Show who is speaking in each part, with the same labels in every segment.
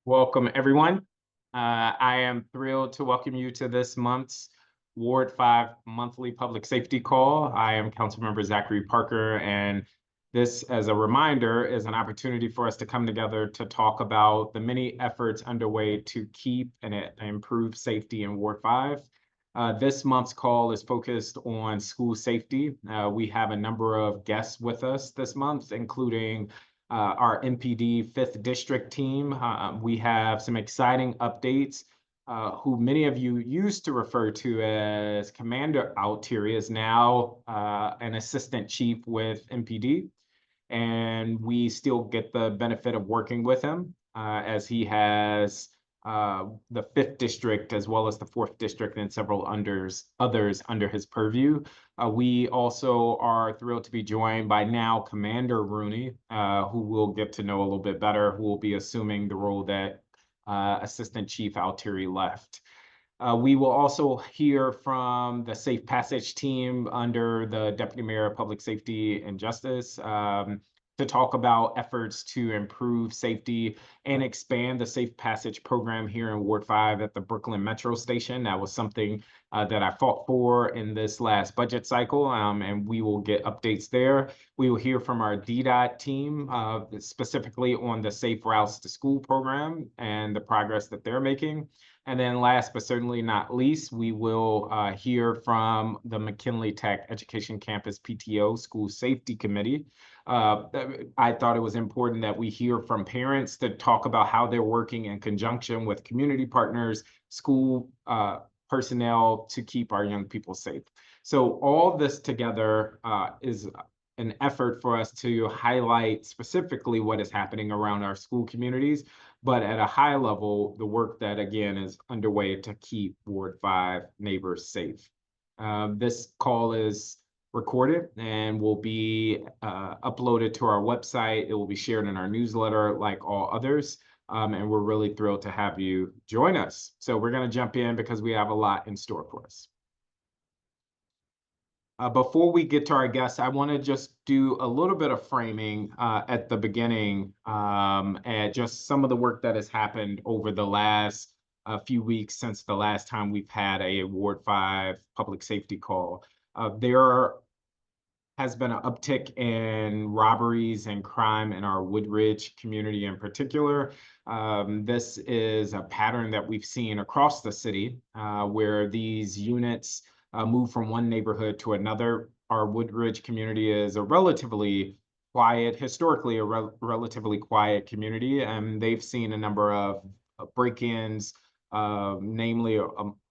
Speaker 1: Welcome, everyone. I am thrilled to welcome you to this month's Ward 5 monthly public safety call. I am Councilmember Zachary Parker, and this, as a reminder, is an opportunity for us to come together to talk about the many efforts underway to keep and improve safety in Ward 5. This month's call is focused on school safety. We have a number of guests with us this month, including our MPD 5th District team. We have some exciting updates. Who many of you used to refer to as Commander Altieri is now an assistant chief with MPD. And we still get the benefit of working with him as he has the 5th district as well as the 4th district and several others under his purview. We also are thrilled to be joined by now Commander Rooney, who we'll get to know a little bit better, who will be assuming the role that Assistant Chief Altieri left. We will also hear from the Safe Passage team under the Deputy Mayor of Public Safety and Justice to talk about efforts to improve safety and expand the Safe Passage program here in Ward 5 at the Brooklyn Metro Station. That was something that I fought for in this last budget cycle, and we will get updates there. We will hear from our DDOT team, specifically on the Safe Routes to School program and the progress that they're making. And then last but certainly not least, we will hear from the McKinley Tech Education Campus PTO School Safety Committee. I thought it was important that we hear from parents to talk about how they're working in conjunction with community partners, school personnel to keep our young people safe. So all this together is an effort for us to highlight specifically what is happening around our school communities, but at a high level, the work that, again, is underway to keep Ward 5 neighbors safe. This call is recorded and will be uploaded to our website. It will be shared in our newsletter like all others. And we're really thrilled to have you join us. So we're going to jump in because we have a lot in store for us. Before we get to our guests, I want to just do a little bit of framing at the beginning and just some of the work that has happened over the last few weeks since the last time we've had a Ward 5 public safety call. There has been an uptick in robberies and crime in our Woodridge community in particular. This is a pattern that we've seen across the city where these units move from one neighborhood to another. Our Woodridge community is a relatively quiet, historically a relatively quiet community, and they've seen a number of break-ins, namely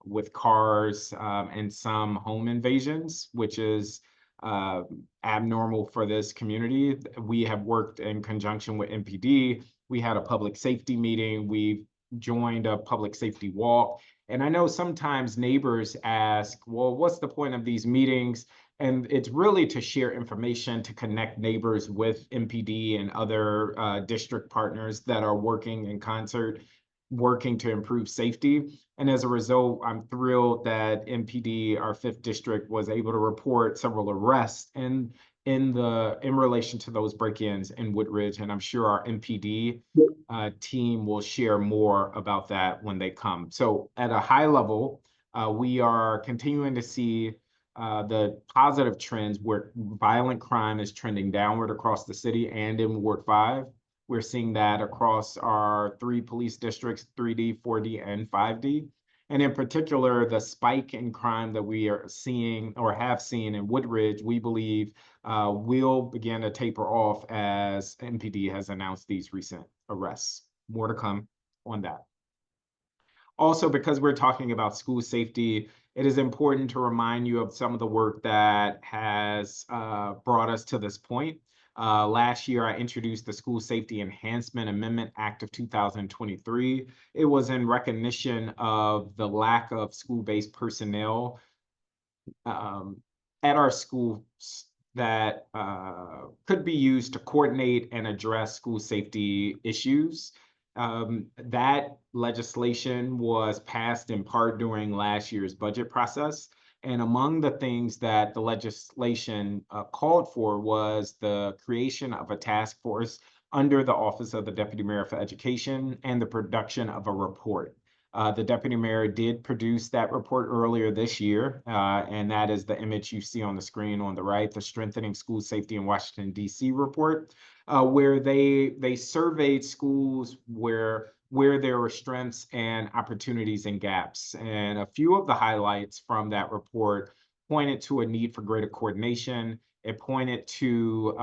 Speaker 1: with cars and some home invasions, which is abnormal for this community. We have worked in conjunction with MPD. We had a public safety meeting. We've joined a public safety walk. And I know sometimes neighbors ask, well, what's the point of these meetings? And it's really to share information, to connect neighbors with MPD and other district partners that are working in concert, working to improve safety. And as a result, I'm thrilled that MPD, our 5th district, was able to report several arrests in relation to those break-ins in Woodridge. And I'm sure our MPD team will share more about that when they come. So at a high level, we are continuing to see the positive trends where violent crime is trending downward across the city and in Ward 5. We're seeing that across our 3 police districts, 3D, 4D, and 5D. And in particular, the spike in crime that we are seeing or have seen in Woodridge, we believe will begin to taper off as MPD has announced these recent arrests. More to come on that. Also, because we're talking about school safety, it is important to remind you of some of the work that has brought us to this point. Last year, I introduced the School Safety Enhancement Amendment Act of 2023. It was in recognition of the lack of school-based personnel at our schools that could be used to coordinate and address school safety issues. That legislation was passed in part during last year's budget process. And among the things that the legislation called for was the creation of a task force under the Office of the Deputy Mayor for Education and the production of a report. The Deputy Mayor did produce that report earlier this year, and that is the image you see on the screen on the right, the Strengthening School Safety in Washington, D.C. report, where they surveyed schools where there were strengths and opportunities and gaps. And a few of the highlights from that report pointed to a need for greater coordination. It pointed to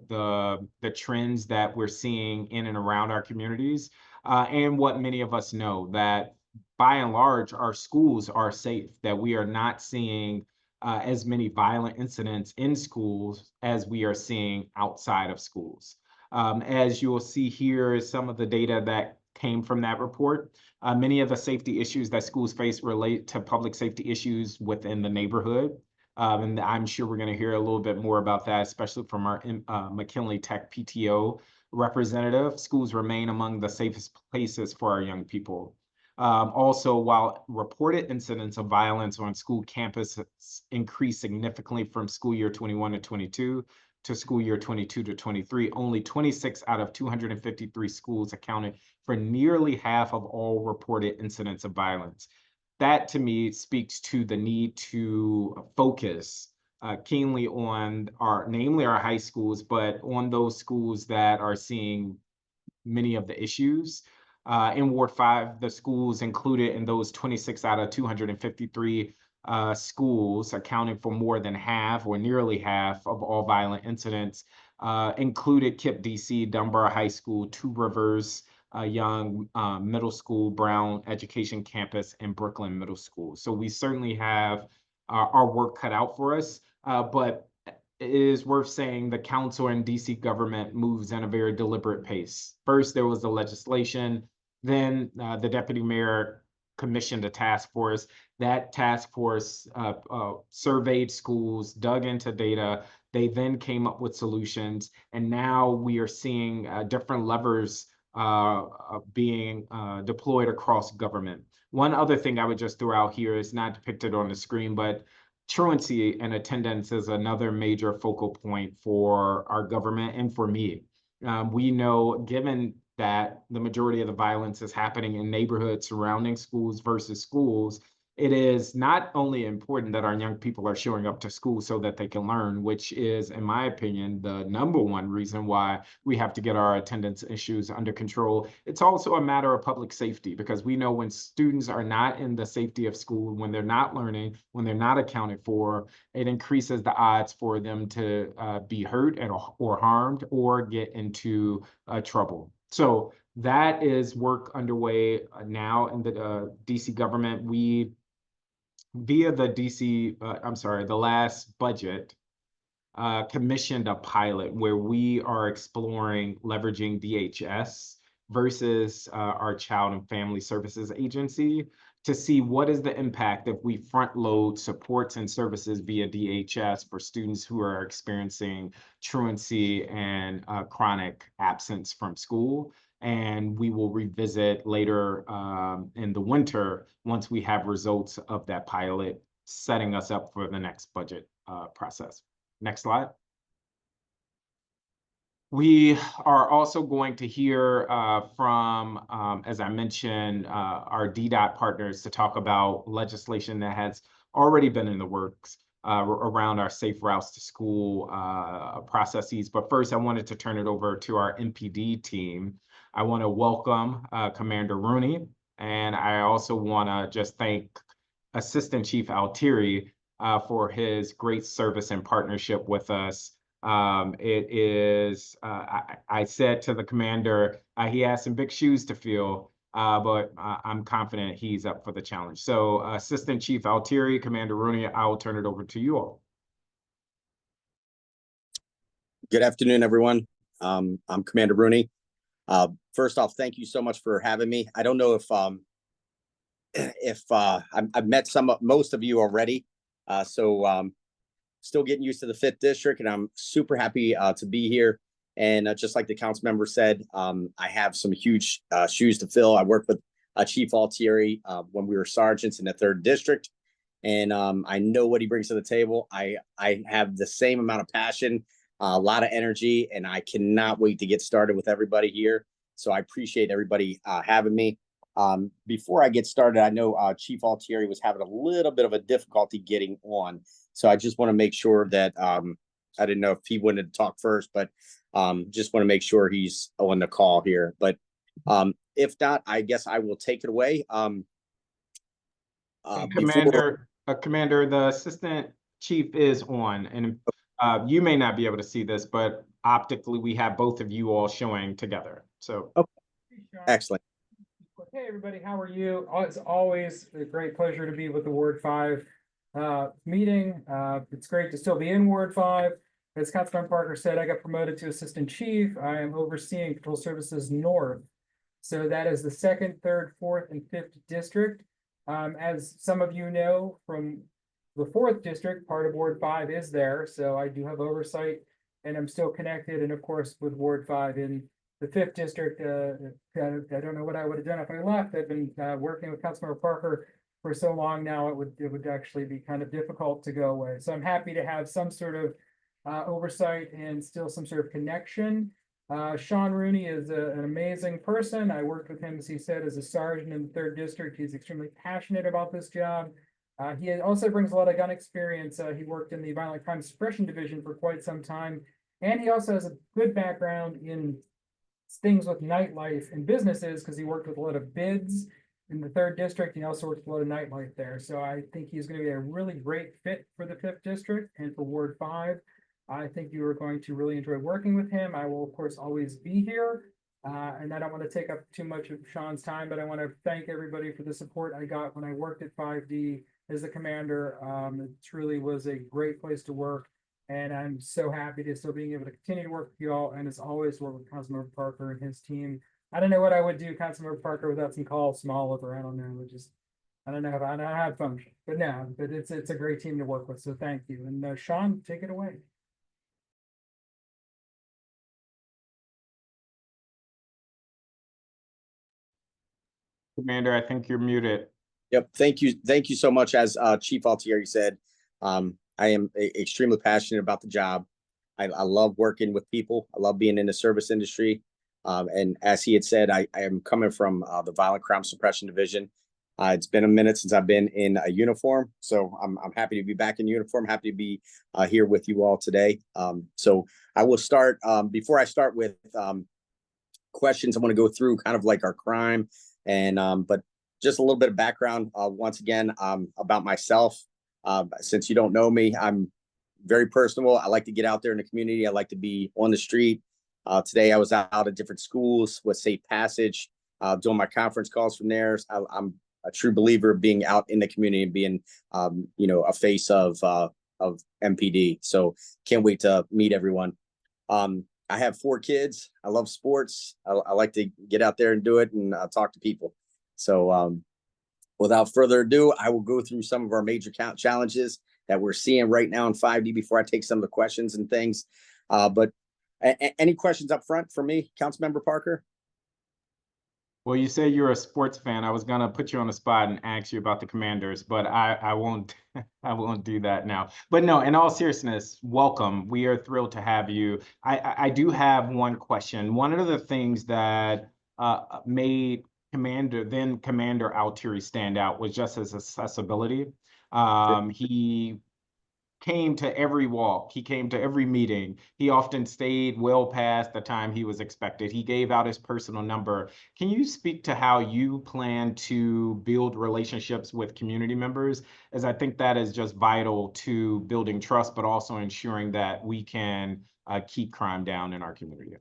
Speaker 1: the trends that we're seeing in and around our communities, and what many of us know, that by and large, our schools are safe, that we are not seeing as many violent incidents in schools as we are seeing outside of schools. As you will see here is some of the data that came from that report. Many of the safety issues that schools face relate to public safety issues within the neighborhood. And I'm sure we're going to hear a little bit more about that, especially from our McKinley Tech PTO representative. Schools remain among the safest places for our young people. Also, while reported incidents of violence on school campuses increased significantly from school year 21 to 22 to school year 22 to 23, only 26 out of 253 schools accounted for nearly half of all reported incidents of violence. That to me speaks to the need to focus keenly on namely our high schools, but on those schools that are seeing many of the issues. In Ward 5, the schools included in those 26 out of 253 schools, accounting for more than half or nearly half of all violent incidents, included KIPP DC, Dunbar High School, Two Rivers, Young Middle School, Brown Education Campus, and Brooklyn Middle School. So we certainly have our work cut out for us, but it is worth saying the council and DC government moves in a very deliberate pace. First, there was the legislation, then the deputy mayor commissioned a task force. That task force surveyed schools, dug into data. They then came up with solutions, and now we are seeing different levers being deployed across government. One other thing I would just throw out here is not depicted on the screen, but truancy and attendance is another major focal point for our government and for me. We know, given that the majority of the violence is happening in neighborhoods surrounding schools versus schools, it is not only important that our young people are showing up to school so that they can learn, which is, in my opinion, the #1 reason why we have to get our attendance issues under control. It's also a matter of public safety, because we know when students are not in the safety of school, when they're not learning, when they're not accounted for, it increases the odds for them to be hurt or harmed or get into trouble. So that is work underway now in the DC government. We, via the the last budget, commissioned a pilot where we are exploring leveraging DHS versus our Child and Family Services Agency to see what is the impact if we front load supports and services via DHS for students who are experiencing truancy and chronic absence from school. And we will revisit later in the winter once we have results of that pilot, setting us up for the next budget process. Next slide. We are also going to hear from, as I mentioned, our DDOT partners to talk about legislation that has already been in the works around our safe routes to school processes. But first, I wanted to turn it over to our MPD team. I want to welcome Commander Rooney, and I also want to just thank Assistant Chief Altieri for his great service and partnership with us. I said to the commander, he has some big shoes to fill, but I'm confident he's up for the challenge. So Assistant Chief Altieri, Commander Rooney, I will turn it over to you all.
Speaker 2: Good afternoon, everyone. I'm Commander Rooney. First off, thank you so much for having me. I don't know if I've met most of you already, so still getting used to the 5th district, and I'm super happy to be here. And just like the council member said, I have some huge shoes to fill. I worked with Chief Altieri when we were sergeants in the 3rd district, and I know what he brings to the table. I have the same amount of passion a lot of energy, and I cannot wait to get started with everybody here. So I appreciate everybody having me. Before I get started, I know Chief Altieri was having a little bit of a difficulty getting on. So I just want to make sure that I didn't know if he wanted to talk first, but just want to make sure he's on the call here. But if not, I guess I will take it away.
Speaker 1: Commander, the assistant chief is on, and you may not be able to see this, but optically we have both of you all showing together. So,
Speaker 2: Excellent.
Speaker 3: Hey everybody, how are you? It's always a great pleasure to be with the Ward 5 meeting. It's great to still be in Ward 5. As Councilmember Parker said, I got promoted to Assistant Chief. I am overseeing Patrol Services North. So that is the 2nd, 3rd, 4th, and 5th district. As some of you know, from the 4th district, part of Ward 5 is there. So I do have oversight, and I'm still connected. And of course, with Ward 5 in the 5th district, I don't know what I would have done if I left. I've been working with Councilmember Parker for so long now, it would actually be kind of difficult to go away. So I'm happy to have some sort of oversight and still some sort of connection. Sean Rooney is an amazing person. I worked with him, as he said, as a sergeant in the 3rd district. He's extremely passionate about this job. He also brings a lot of gun experience. He worked in the Violent Crime Suppression Division for quite some time. And he also has a good background in things with nightlife and businesses, because he worked with a lot of bids in the 3rd district. He also worked with a lot of nightlife there. So I think he's going to be a really great fit for the 5th district and for Ward 5. I think you are going to really enjoy working with him. I will, of course, always be here. And I don't want to take up too much of Sean's time, but I want to thank everybody for the support I got when I worked at 5D as the commander. It truly was a great place to work. And I'm so happy to still being able to continue to work with you all, and as always, work with Councilmember Parker and his team. I don't know what I would do, Councilmember Parker, without some calls from Oliver. I don't know. I don't know how it functions. But no, but it's a great team to work with. So thank you. And Sean, take it away.
Speaker 1: Commander, I think you're muted.
Speaker 2: Yep. Thank you. Thank you so much. As Chief Altieri said, I am extremely passionate about the job. I love working with people. I love being in the service industry. And as he had said, I am coming from the Violent Crime Suppression Division. It's been a minute since I've been in a uniform, so I'm happy to be back in uniform. Happy to be here with you all today. So I will start. Before I start with questions, I want to go through kind of like our crime, and but just a little bit of background once again about myself. Since you don't know me, I'm very personable. I like to get out there in the community. I like to be on the street. Today I was out at different schools with Safe Passage, doing my conference calls from there. I'm a true believer of being out in the community and being, a face of MPD. So can't wait to meet everyone. I have 4 kids. I love sports. I like to get out there and do it and talk to people. So without further ado, I will go through some of our major challenges that we're seeing right now in 5D before I take some of the questions and things. But any questions up front for me, Councilmember Parker?
Speaker 1: Well, you say you're a sports fan. I was gonna put you on the spot and ask you about the Commanders, but I won't I won't do that now. But no, in all seriousness, welcome. We are thrilled to have you. I do have one question. One of the things that made then Commander Altieri stand out was just his accessibility. He came to every walk. He came to every meeting. He often stayed well past the time he was expected. He gave out his personal number. Can you speak to how you plan to build relationships with community members? As I think that is just vital to building trust, but also ensuring that we can keep crime down in our community.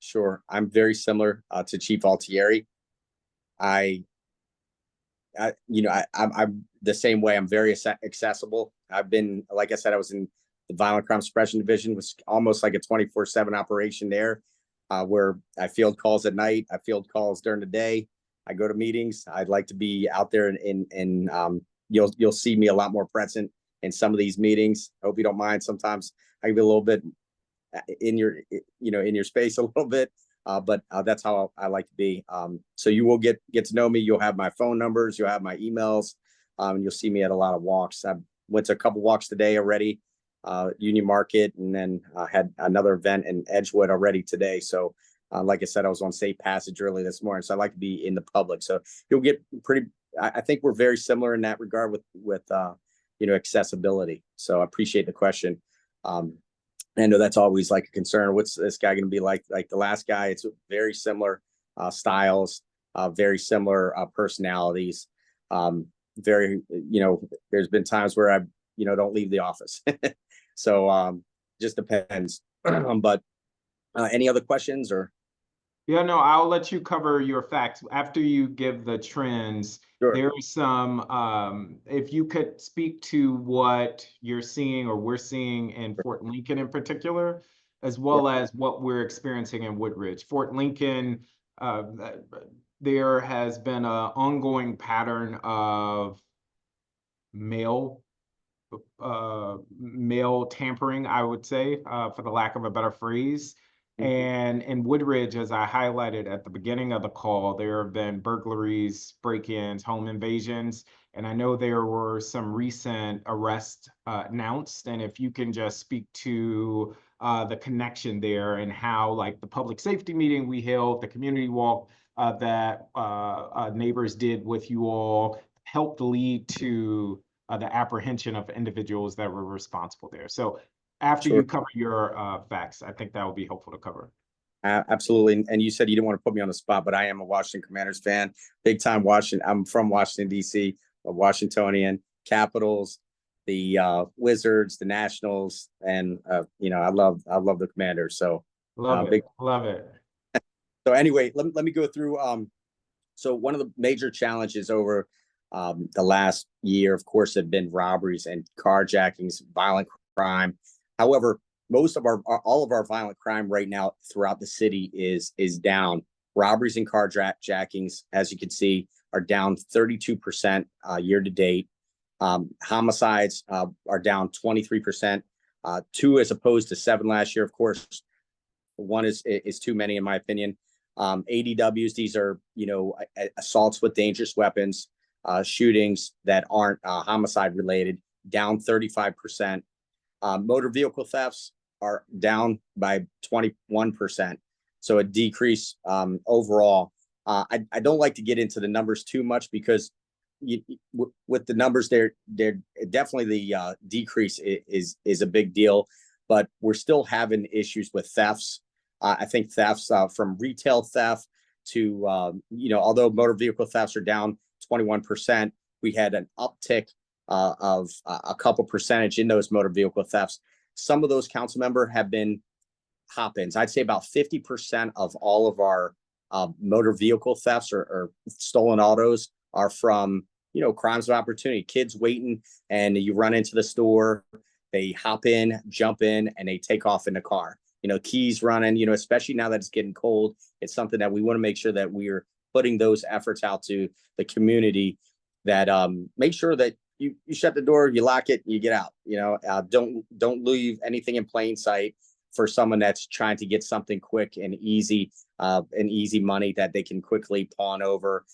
Speaker 2: Sure. I'm very similar to Chief Altieri. I'm the same way. I'm very accessible. I've been, like I said, I was in the Violent Crime Suppression Division, was almost like a 24/7 operation there, where I field calls at night, I field calls during the day, I go to meetings. I'd like to be out there, and you'll see me a lot more present in some of these meetings. I hope you don't mind. Sometimes I can be a little bit in your space a little bit. But that's how I like to be. So you will get to know me. You'll have my phone numbers. You'll have my emails. And you'll see me at a lot of walks. I went to a couple walks today already. Union Market, and then had another event in Edgewood already today. So like I said, I was on Safe Passage early this morning, so I like to be in the public. So you'll get pretty, I think we're very similar in that regard with accessibility. So I appreciate the question. I know that's always like a concern. What's this guy going to be like the last guy? It's very similar styles, very similar personalities. Very, there's been times where I, don't leave the office. So just depends. But any other questions or?
Speaker 1: Yeah, no, I'll let you cover your facts after you give the trends.
Speaker 2: Sure.
Speaker 1: There's some, if you could speak to what you're seeing or we're seeing in Fort Lincoln in particular, as well as what we're experiencing in Woodridge. Fort Lincoln, there has been an ongoing pattern of mail tampering, I would say, for the lack of a better phrase. And in Woodridge, as I highlighted at the beginning of the call, there have been burglaries, break-ins, home invasions, and I know there were some recent arrests announced. And if you can just speak to the connection there and how, like the public safety meeting we held, the community walk that neighbors did with you all helped lead to the apprehension of individuals that were responsible there. So after
Speaker 2: Sure.
Speaker 1: you cover your facts, I think that would be helpful to cover.
Speaker 2: Absolutely. And you said you didn't want to put me on the spot, but I am a Washington Commanders fan, big time Washington. I'm from Washington, D.C., a Washingtonian, Capitals, the Wizards, the Nationals, and I love the Commanders. So
Speaker 1: Love it. Love it.
Speaker 2: So anyway, let me go through. So one of the major challenges over the last year, of course, have been robberies and carjackings, violent crime. However, all of our violent crime right now throughout the city is down. Robberies and carjackings, as you can see, are down 32% year to date. Homicides are down 23%, 2 as opposed to 7 last year. Of course, 1 is too many in my opinion. ADWs, these are assaults with dangerous weapons, shootings that aren't homicide related, down 35%. Motor vehicle thefts are down by 21%. So a decrease overall. I don't like to get into the numbers too much because with the numbers, they're definitely the decrease is a big deal, but we're still having issues with thefts. I think thefts from retail theft to, although motor vehicle thefts are down 21%, we had an uptick of a couple percentage in those motor vehicle thefts. Some of those, council member, have been hop-ins. I'd say about 50% of all of our motor vehicle thefts or stolen autos are from, crimes of opportunity. Kids waiting and you run into the store, they hop in, jump in, and they take off in the car. Keys running, especially now that it's getting cold. It's something that we want to make sure that we're putting those efforts out to the community that make sure that you shut the door, you lock it, you get out. Don't leave anything in plain sight for someone that's trying to get something quick and easy money that they can quickly pawn over,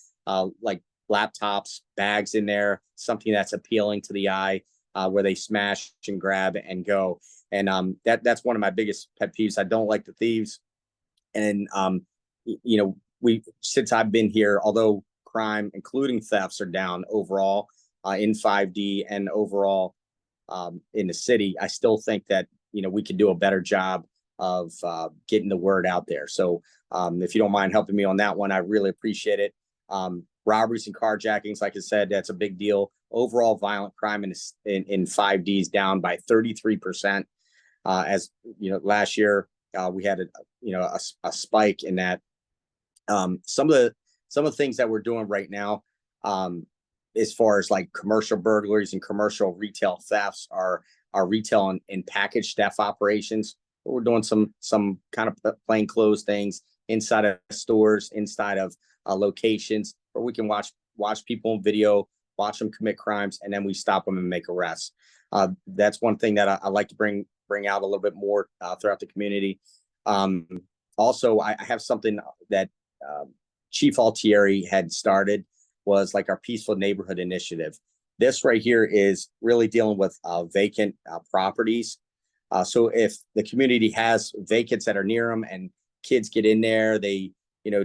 Speaker 2: like laptops, bags in there, something that's appealing to the eye, where they smash and grab and go. And that's one of my biggest pet peeves. I don't like the thieves. And since I've been here, although crime, including thefts, are down overall in 5D and overall in the city, I still think that we could do a better job of getting the word out there. So if you don't mind helping me on that one, I really appreciate it. Robberies and carjackings, like I said, that's a big deal. Overall violent crime in 5D is down by 33%. As last year we had a spike in that. Some of the things that we're doing right now, as far as like commercial burglaries and commercial retail thefts, are retail and package theft operations. We're doing some kind of plainclothes things inside of stores, inside of locations where we can watch people on video, watch them commit crimes, and then we stop them and make arrests. That's one thing that I like to bring out a little bit more throughout the community. Also, I have something that Chief Altieri had started, was like our peaceful neighborhood initiative. This right here is really dealing with vacant properties. So if the community has vacants that are near them and kids get in there, they,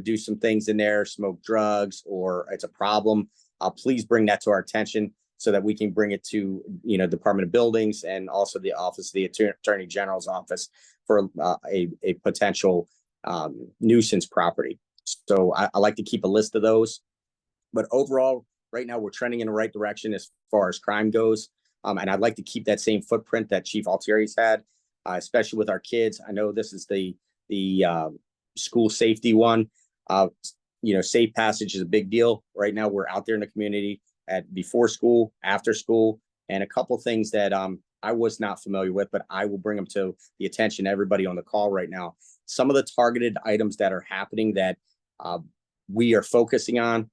Speaker 2: do some things in there, smoke drugs, or it's a problem, please bring that to our attention so that we can bring it to, Department of Buildings and also the Office of the Attorney General's office for a potential nuisance property. So I like to keep a list of those. But overall, right now, we're trending in the right direction as far as crime goes. And I'd like to keep that same footprint that Chief Altieri's had, especially with our kids. I know this is the school safety one. Safe passage is a big deal. Right now, we're out there in the community at before school, after school, and a couple of things that I was not familiar with, but I will bring them to the attention of everybody on the call right now. Some of the targeted items that are happening that we are focusing on,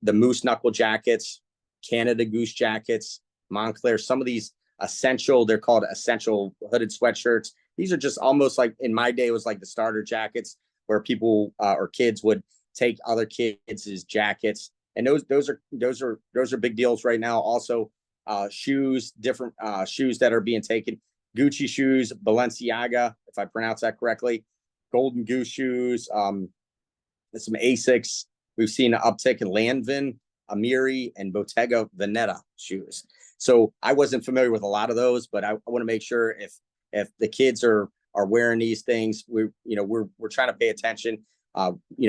Speaker 2: the moose knuckle jackets, Canada Goose jackets, Montclair, some of these essential, they're called essential hooded sweatshirts. These are just almost like, in my day, it was like the starter jackets where people or kids would take other kids' jackets. And those are big deals right now. Also, shoes, different shoes that are being taken. Gucci shoes, Balenciaga, if I pronounce that correctly, Golden Goose shoes, some Asics. We've seen an uptick in Lanvin, Amiri, and Bottega Veneta shoes. So I wasn't familiar with a lot of those, but I want to make sure if the kids are wearing these things, we're trying to pay attention,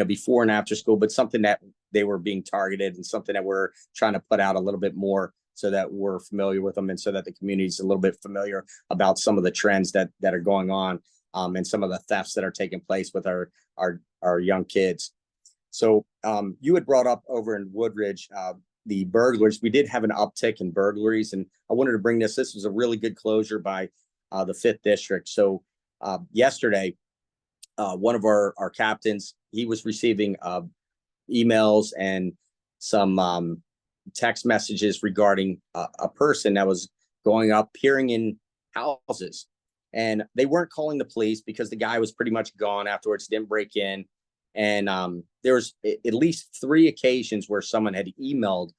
Speaker 2: before and after school, but something that they were being targeted and something that we're trying to put out a little bit more so that we're familiar with them and so that the community is a little bit familiar about some of the trends that are going on, and some of the thefts that are taking place with our young kids. So you had brought up over in Woodridge, the burglaries. We did have an uptick in burglaries, and I wanted to bring this. This was a really good closure by the 5th District. So yesterday, one of our captains, he was receiving emails and some text messages regarding a person that was going up, peering in houses. And they weren't calling the police because the guy was pretty much gone afterwards, didn't break in. And there was at least 3 occasions where someone had emailed,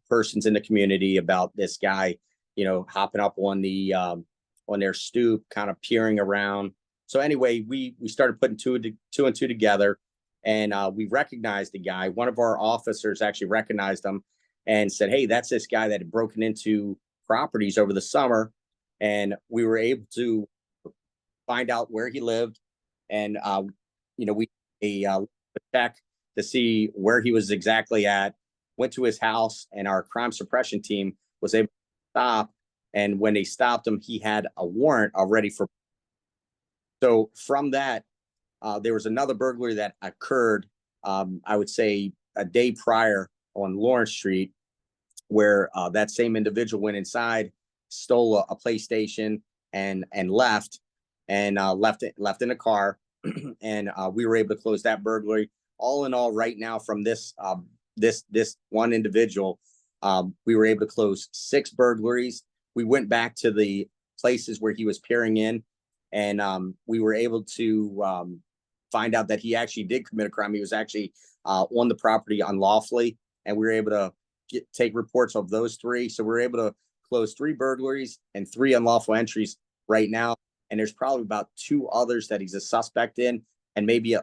Speaker 2: persons in the community about this guy, hopping up on their stoop, kind of peering around. So anyway, we started putting two and two together, and we recognized the guy. One of our officers actually recognized him and said, "Hey, that's this guy that had broken into properties over the summer." And we were able to find out where he lived, and we check to see where he was exactly at. Went to his house, and our crime suppression team was able to stop. And when they stopped him, he had a warrant already for. So from that, there was another burglary that occurred, I would say a day prior on Lawrence Street, where that same individual went inside, stole a PlayStation and left in a car. And we were able to close that burglary. All in all, right now, from this one individual, we were able to close 6 burglaries. We went back to the places where he was peering in, and we were able to find out that he actually did commit a crime. He was actually on the property unlawfully, and we were able to take reports of those 3. So we were able to close 3 burglaries and 3 unlawful entries right now. And there's probably about 2 others that he's a suspect in, and maybe a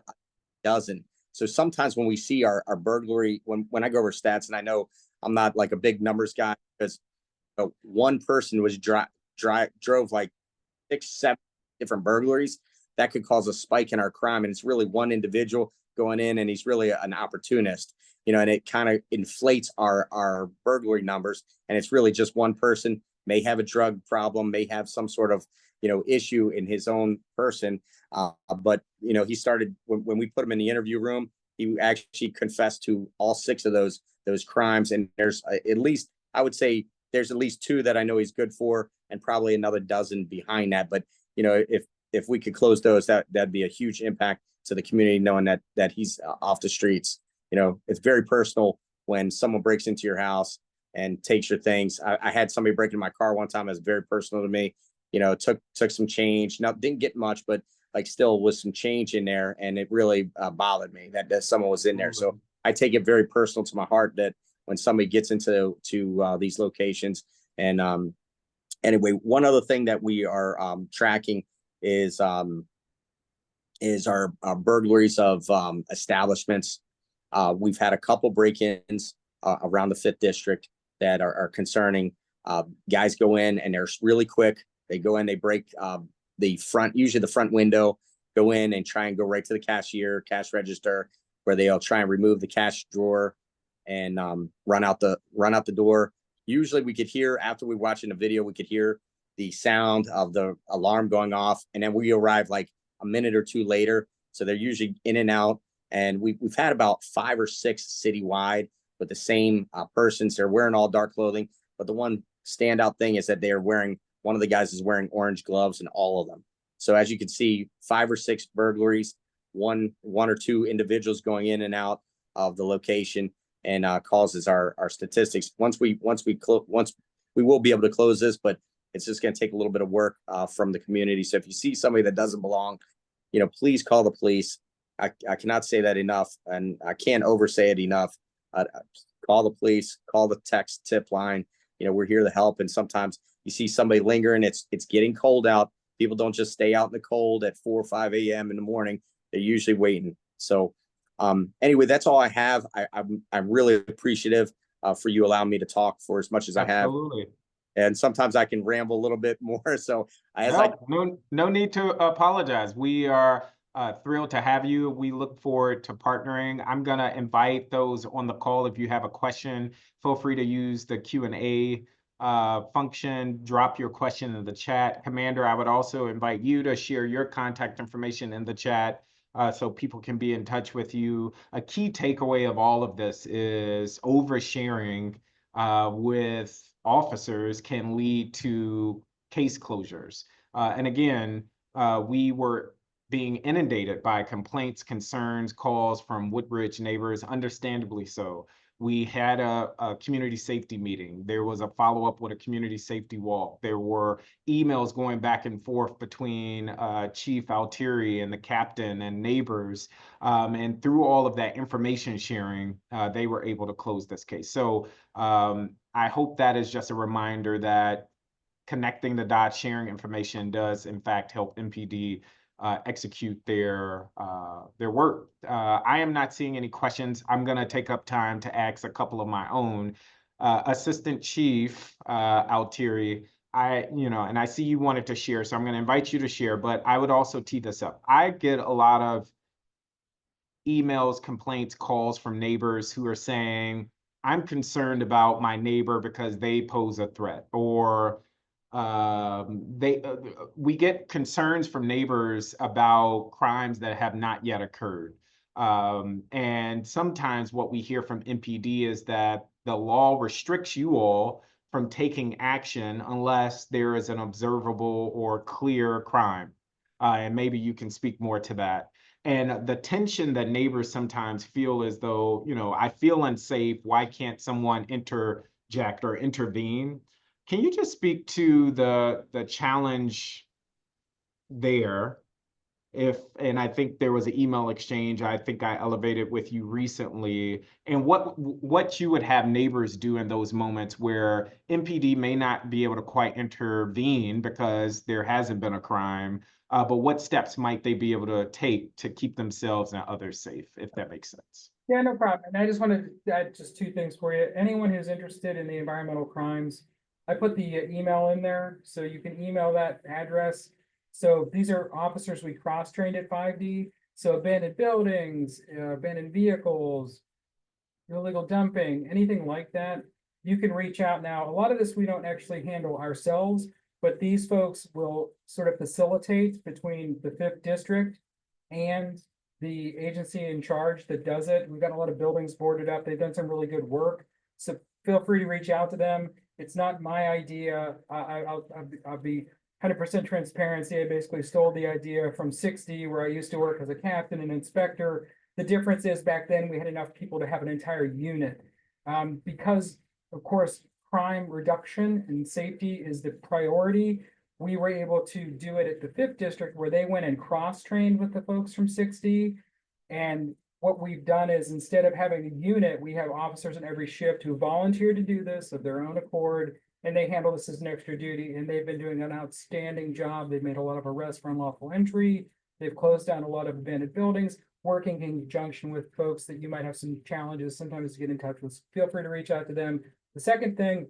Speaker 2: dozen. So sometimes when we see our burglary, when I go over stats, and I know I'm not like a big numbers guy, because one person was drove like 6, 7 different burglaries, that could cause a spike in our crime. And it's really one individual going in, and he's really an opportunist, and it kind of inflates our burglary numbers. And it's really just one person, may have a drug problem, may have some sort of issue in his own person. But he started when we put him in the interview room, he actually confessed to all 6 of those crimes. And there's at least, I would say there's at least 2 that I know he's good for, and probably another dozen behind that. But if we could close those, that'd be a huge impact to the community, knowing that he's off the streets. It's very personal when someone breaks into your house and takes your things. I had somebody break into my car one time. It was very personal to me. Took some change. Now, didn't get much, but like still was some change in there, and it really bothered me that someone was in there. So I take it very personal to my heart that when somebody gets into these locations. And anyway, one other thing that we are tracking is our burglaries of establishments. We've had a couple break-ins around the 5th district that are concerning. Guys go in and they're really quick. They go in, they break usually the front window, go in and try and go right to the cash register, where they'll try and remove the cash drawer and run out the door. Usually we could hear, after we watching the video, we could hear the sound of the alarm going off, and then we arrive like a minute or two later. So they're usually in and out. And we've had about 5 or 6 citywide with the same persons. They're wearing all dark clothing, but the one standout thing is that one of the guys is wearing orange gloves in all of them. So as you can see, 5 or 6 burglaries, one or two individuals going in and out of the location, and causes our statistics. Once we will be able to close this, but it's just going to take a little bit of work from the community. So if you see somebody that doesn't belong, please call the police. I cannot say that enough, and I can't oversay it enough. Call the police, call the text tip line. We're here to help. And sometimes you see somebody lingering. It's getting cold out. People don't just stay out in the cold at 4 or 5 a.m. in the morning. They're usually waiting. So anyway, that's all I have. I'm really appreciative for you allowing me to talk for as much as I have.
Speaker 1: Absolutely.
Speaker 2: And sometimes I can ramble a little bit more. So
Speaker 1: no need to apologize. We are thrilled to have you. We look forward to partnering. I'm going to invite those on the call. If you have a question, feel free to use the Q&A function. Drop your question in the chat. Commander, I would also invite you to share your contact information in the chat so people can be in touch with you. A key takeaway of all of this is oversharing with officers can lead to case closures. And again, we were being inundated by complaints, concerns, calls from Woodbridge neighbors, understandably so. We had a community safety meeting. There was a follow-up with a community safety walk. There were emails going back and forth between Chief Altieri and the captain and neighbors. And through all of that information sharing, they were able to close this case. So I hope that is just a reminder that connecting the dots, sharing information does in fact help MPD execute their work. I am not seeing any questions. I'm going to take up time to ask a couple of my own. Assistant Chief Altieri, and I see you wanted to share, so I'm going to invite you to share, but I would also tee this up. I get a lot of emails, complaints, calls from neighbors who are saying, I'm concerned about my neighbor because they pose a threat, or we get concerns from neighbors about crimes that have not yet occurred. And sometimes what we hear from MPD is that the law restricts you all from taking action unless there is an observable or clear crime. And maybe you can speak more to that. And the tension that neighbors sometimes feel as though, I feel unsafe. Why can't someone interject or intervene? Can you just speak to the challenge there? And I think there was an email exchange I think I elevated with you recently, and what you would have neighbors do in those moments where MPD may not be able to quite intervene because there hasn't been a crime, but what steps might they be able to take to keep themselves and others safe, if that makes sense?
Speaker 3: Yeah, no problem. And I just wanted to add just 2 things for you. Anyone who's interested in the environmental crimes, I put the email in there, so you can email that address. So these are officers we cross-trained at 5D. So abandoned buildings, abandoned vehicles, illegal dumping, anything like that, you can reach out now. A lot of this we don't actually handle ourselves, but these folks will sort of facilitate between the 5th district and the agency in charge that does it. We've got a lot of buildings boarded up. They've done some really good work. So feel free to reach out to them. It's not my idea. I'll be 100% transparency. I basically stole the idea from 6D, where I used to work as a captain and inspector. The difference is back then we had enough people to have an entire unit. Because, of course, crime reduction and safety is the priority, we were able to do it at the 5th district, where they went and cross-trained with the folks from 6D. And what we've done is instead of having a unit, we have officers in every shift who volunteer to do this of their own accord. And they handle this as an extra duty, and they've been doing an outstanding job. They've made a lot of arrests for unlawful entry. They've closed down a lot of abandoned buildings, working in conjunction with folks that you might have some challenges sometimes to get in touch with. Feel free to reach out to them. The second thing,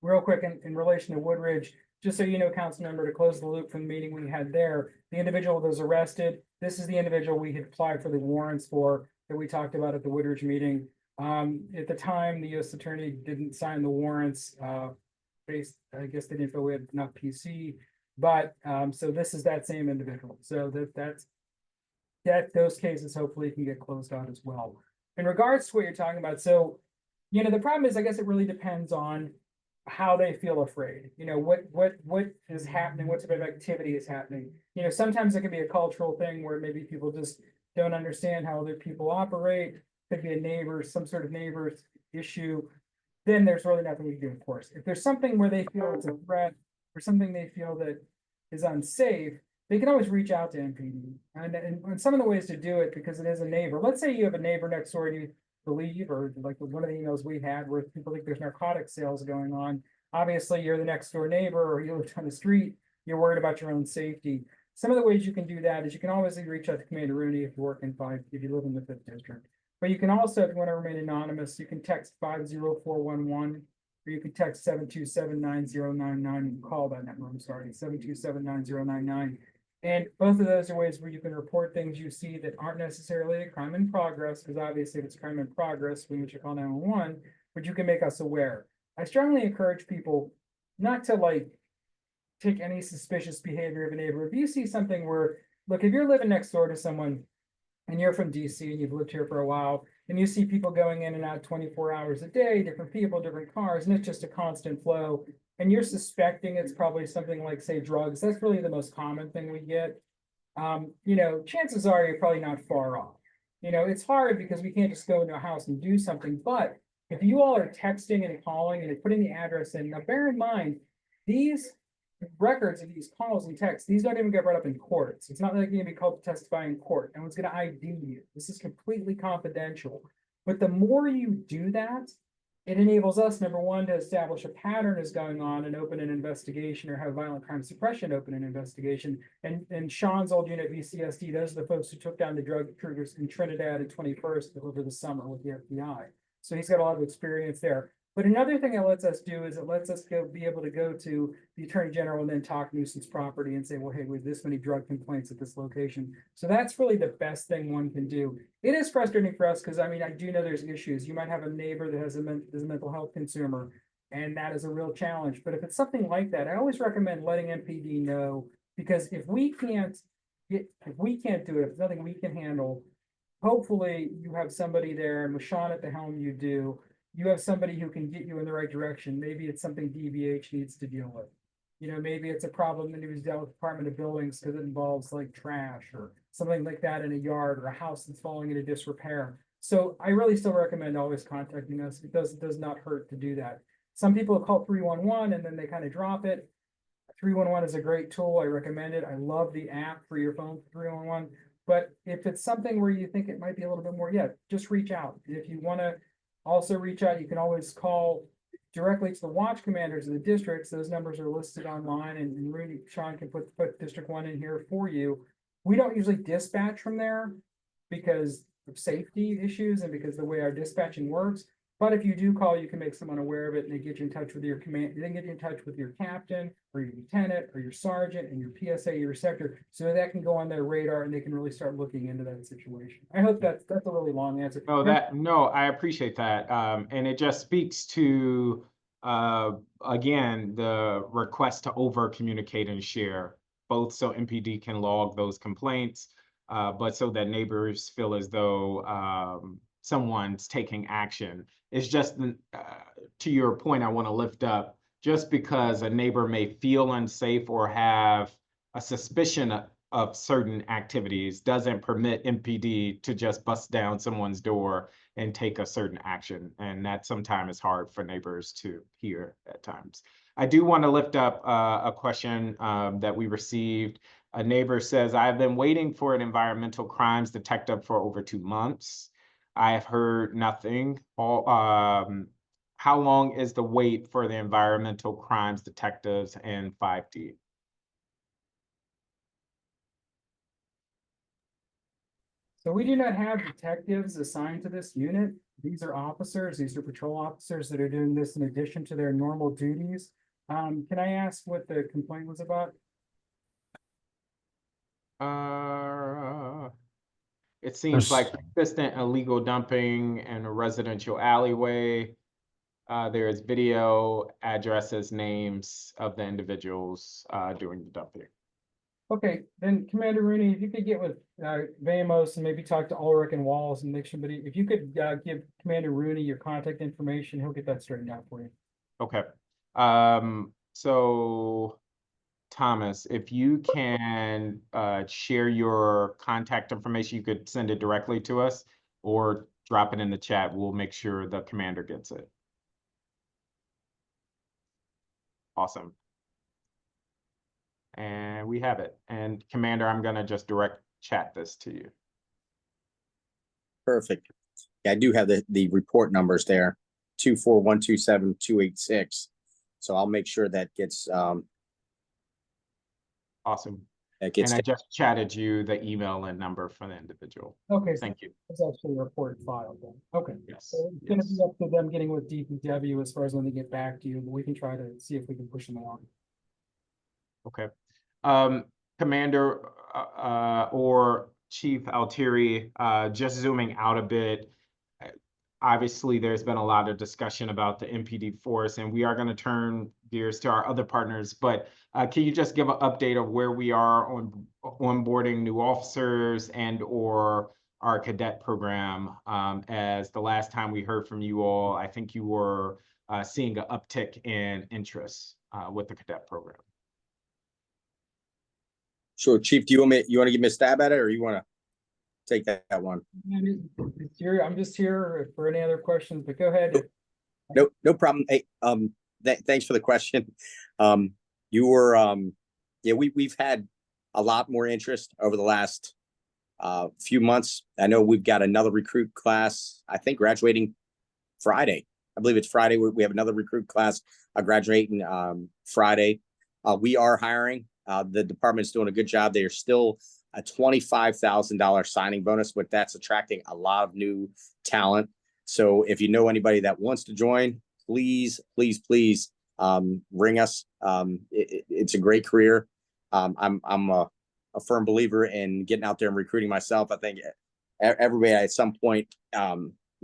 Speaker 3: real quick, in relation to Woodridge, just so you know, council member, to close the loop from the meeting we had there, the individual that was arrested, this is the individual we had applied for the warrants for that we talked about at the Woodridge meeting. At the time, the U.S. attorney didn't sign the warrants. I guess they didn't feel we had enough PC, but so this is that same individual. So those cases hopefully can get closed out as well. In regards to what you're talking about, so the problem is, I guess it really depends on how they feel afraid. What is happening, what type of activity is happening. Sometimes it can be a cultural thing where maybe people just don't understand how other people operate. Could be a neighbor, some sort of neighbor's issue. Then there's really nothing we can do, of course. If there's something where they feel it's a threat or something they feel that is unsafe, they can always reach out to MPD. And some of the ways to do it, because it is a neighbor. Let's say you have a neighbor next door and you believe, or like one of the emails we had where people think there's narcotic sales going on. Obviously, you're the next door neighbor or you live on the street, you're worried about your own safety. Some of the ways you can do that is you can always reach out to Commander Rooney if you work in if you live in the 5th district. But you can also, if you want to remain anonymous, you can text 50411, or you can text 727-9099 and call that number. I'm sorry, 727-9099. And both of those are ways where you can report things you see that aren't necessarily a crime in progress, because obviously if it's a crime in progress, we should call 911, but you can make us aware. I strongly encourage people not to take any suspicious behavior of a neighbor. If you see something where, look, if you're living next door to someone, and you're from DC and you've lived here for a while, and you see people going in and out 24 hours a day, different people, different cars, and it's just a constant flow, and you're suspecting it's probably something like, say, drugs, that's really the most common thing we get. Chances are you're probably not far off. It's hard because we can't just go into a house and do something, but if you all are texting and calling and putting the address in, now bear in mind, these records of these calls and texts, these don't even get brought up in courts. It's not like you're gonna be called to testify in court. No one's gonna ID you. This is completely confidential. But the more you do that, it enables us, number one, to establish a pattern is going on and open an investigation, or have violent crime suppression open an investigation. And Sean's old unit, VCSD, those are the folks who took down the drug triggers in Trinidad and 21st over the summer with the FBI. So he's got a lot of experience there. But another thing it lets us do is it lets us be able to go to the Attorney General and then talk nuisance property and say, well, hey, with this many drug complaints at this location. So that's really the best thing one can do. It is frustrating for us because, I do know there's issues. You might have a neighbor that is a mental health consumer, and that is a real challenge. But if it's something like that, I always recommend letting MPD know, because if we can't do it, if it's nothing we can handle, hopefully you have somebody there, and with Sean at the helm, you have somebody who can get you in the right direction. Maybe it's something DBH needs to deal with. Maybe it's a problem that needs to deal with Department of Buildings because it involves like trash or something like that in a yard, or a house that's falling into disrepair. So I really still recommend always contacting us. It does not hurt to do that. Some people call 311 and then they kind of drop it. 311 is a great tool. I recommend it. I love the app for your phone, 311. But if it's something where you think it might be a little bit more, just reach out. If you want to also reach out, you can always call directly to the watch commanders of the districts. Those numbers are listed online, and Sean can put District 1 in here for you. We don't usually dispatch from there because of safety issues and because the way our dispatching works. But if you do call, you can make someone aware of it, and they get you in touch with your command. They get you in touch with your captain or your lieutenant or your sergeant and your PSA, your sector, so that can go on their radar and they can really start looking into that situation. I hope that's a really long answer.
Speaker 1: No, I appreciate that. And it just speaks to, again, the request to over communicate and share, both so MPD can log those complaints, but so that neighbors feel as though someone's taking action. It's just, to your point, I want to lift up, just because a neighbor may feel unsafe or have a suspicion of certain activities doesn't permit MPD to just bust down someone's door and take a certain action. And that sometimes is hard for neighbors to hear at times. I do want to lift up a question that we received. A neighbor says, I've been waiting for an environmental crimes detective for over 2 months. I have heard nothing. How long is the wait for the environmental crimes detectives in 5D?
Speaker 3: So we do not have detectives assigned to this unit. These are officers, these are patrol officers that are doing this in addition to their normal duties. Can I ask what the complaint was about?
Speaker 1: It seems
Speaker 4: There's-
Speaker 1: like consistent illegal dumping in a residential alleyway. There is video, addresses, names of the individuals doing the dumping.
Speaker 3: Okay, then Commander Rooney, if you could get with Vamos and maybe talk to Ulrich and Walls and make somebody, if you could give Commander Rooney your contact information, he'll get that straightened out for you.
Speaker 1: Okay. So Thomas, if you can share your contact information, you could send it directly to us or drop it in the chat. We'll make sure the commander gets it. Awesome. And we have it. And Commander, I'm gonna just direct chat this to you.
Speaker 2: Perfect. Yeah, I do have the report numbers there, 24127-286. So I'll make sure that gets
Speaker 1: Awesome.
Speaker 2: that gets.
Speaker 1: And I just chatted you the email and number for the individual.
Speaker 3: Okay, so
Speaker 1: Thank you.
Speaker 3: it's actually a report filed then. Okay.
Speaker 1: Yes.
Speaker 3: So it's gonna
Speaker 1: Yes.
Speaker 3: be up to them getting with DPW as far as when they get back to you, but we can try to see if we can push them along.
Speaker 1: Okay. Commander or Chief Altieri, just zooming out a bit, obviously there's been a lot of discussion about the MPD force, and we are going to turn gears to our other partners, but can you just give an update of where we are on onboarding new officers and or our cadet program? As the last time we heard from you all, I think you were seeing an uptick in interest with the cadet program.
Speaker 2: Sure, Chief, do you want to give me a stab at it, or you want to take that one?
Speaker 3: I'm just here for any other questions, but go ahead.
Speaker 2: No problem. Hey, thanks for the question. You were, yeah, we've had a lot more interest over the last few months. I know we've got another recruit class, I think graduating Friday. I believe it's Friday. We have another recruit class graduating Friday. We are hiring. The department's doing a good job. They are still a $25,000 signing bonus, but that's attracting a lot of new talent. So if you know anybody that wants to join, please ring us. It's a great career. I'm a firm believer in getting out there and recruiting myself. I think everybody at some point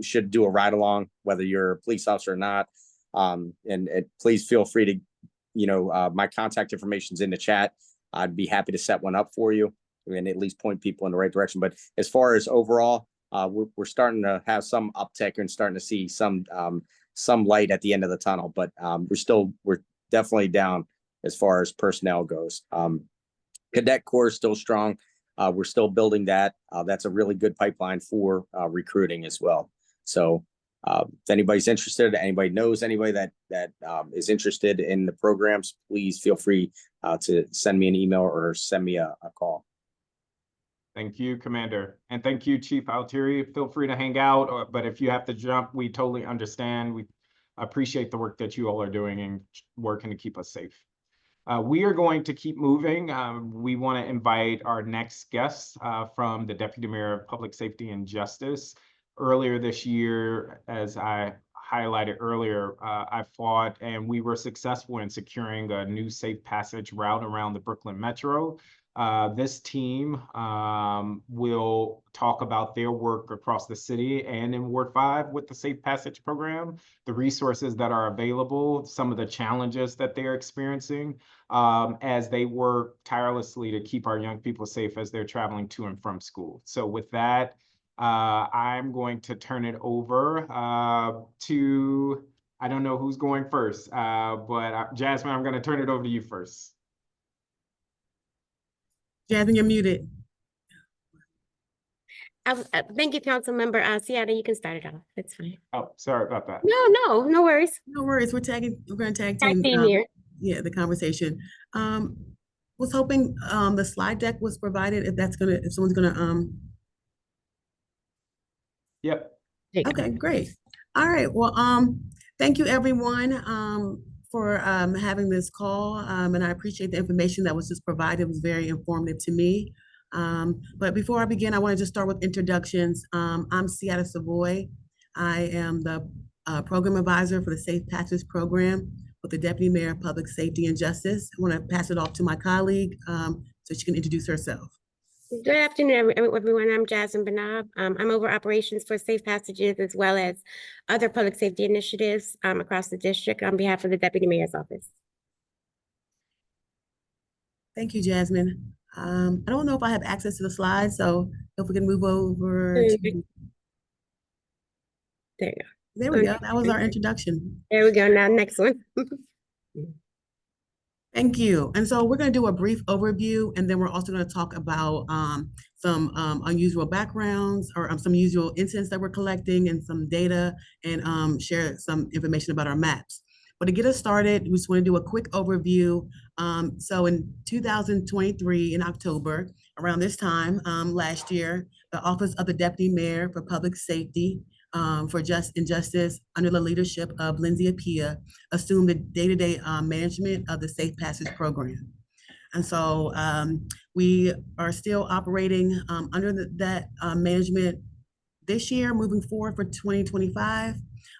Speaker 2: should do a ride along, whether you're a police officer or not. And please feel free to, my contact information's in the chat. I'd be happy to set one up for you and at least point people in the right direction. But as far as overall, we're starting to have some uptick and starting to see some light at the end of the tunnel. But we're definitely down as far as personnel goes. Cadet Corps is still strong. We're still building that. That's a really good pipeline for recruiting as well. So if anybody's interested, anybody knows anybody that is interested in the programs, please feel free to send me an email or send me a call.
Speaker 1: Thank you, Commander. And thank you, Chief Altieri. Feel free to hang out, but if you have to jump, we totally understand. We appreciate the work that you all are doing and working to keep us safe. We are going to keep moving. We want to invite our next guest from the Deputy Mayor of Public Safety and Justice. Earlier this year, as I highlighted earlier, I fought and we were successful in securing a new safe passage route around the Brooklyn Metro. This team will talk about their work across the city and in Ward 5 with the Safe Passage program, the resources that are available, some of the challenges that they're experiencing as they work tirelessly to keep our young people safe as they're traveling to and from school. So with that, I'm going to turn it over to, I don't know who's going first, but Jasmine, I'm going to turn it over to you first.
Speaker 5: Jasmine, you're muted.
Speaker 6: Thank you, Councilmember Seattle. You can start it off. It's fine.
Speaker 1: Oh, sorry about that.
Speaker 6: No worries.
Speaker 5: No worries. We're going to tag
Speaker 6: Tag
Speaker 5: team
Speaker 6: team here.
Speaker 5: yeah, the conversation.
Speaker 4: was hoping the slide deck was provided, if someone's gonna,
Speaker 1: Yep.
Speaker 4: okay, great. All right, well, thank you everyone for having this call. And I appreciate the information that was just provided. It was very informative to me. But before I begin, I want to just start with introductions. I'm Seattle Savoy. I am the program advisor for the Safe Passage Program with the Deputy Mayor of Public Safety and Justice. I want to pass it off to my colleague so she can introduce herself.
Speaker 6: Good afternoon, everyone. I'm Jasmine Benab. I'm over operations for Safe Passages as well as other public safety initiatives across the district on behalf of the Deputy Mayor's Office.
Speaker 4: Thank you, Jasmine. I don't know if I have access to the slides, so if we can move over to,
Speaker 6: There you go.
Speaker 4: there we go. That was our introduction.
Speaker 6: There we go. Now, next one.
Speaker 4: Thank you. And so we're going to do a brief overview, and then we're also going to talk about some unusual backgrounds or some usual incidents that we're collecting and some data and share some information about our maps. But to get us started, we just want to do a quick overview. So in 2023, in October, around this time last year, the Office of the Deputy Mayor for Public Safety for Justice under the leadership of Lindsay Apia assumed the day-to-day management of the Safe Passage Program. And so we are still operating under that management this year, moving forward for 2025.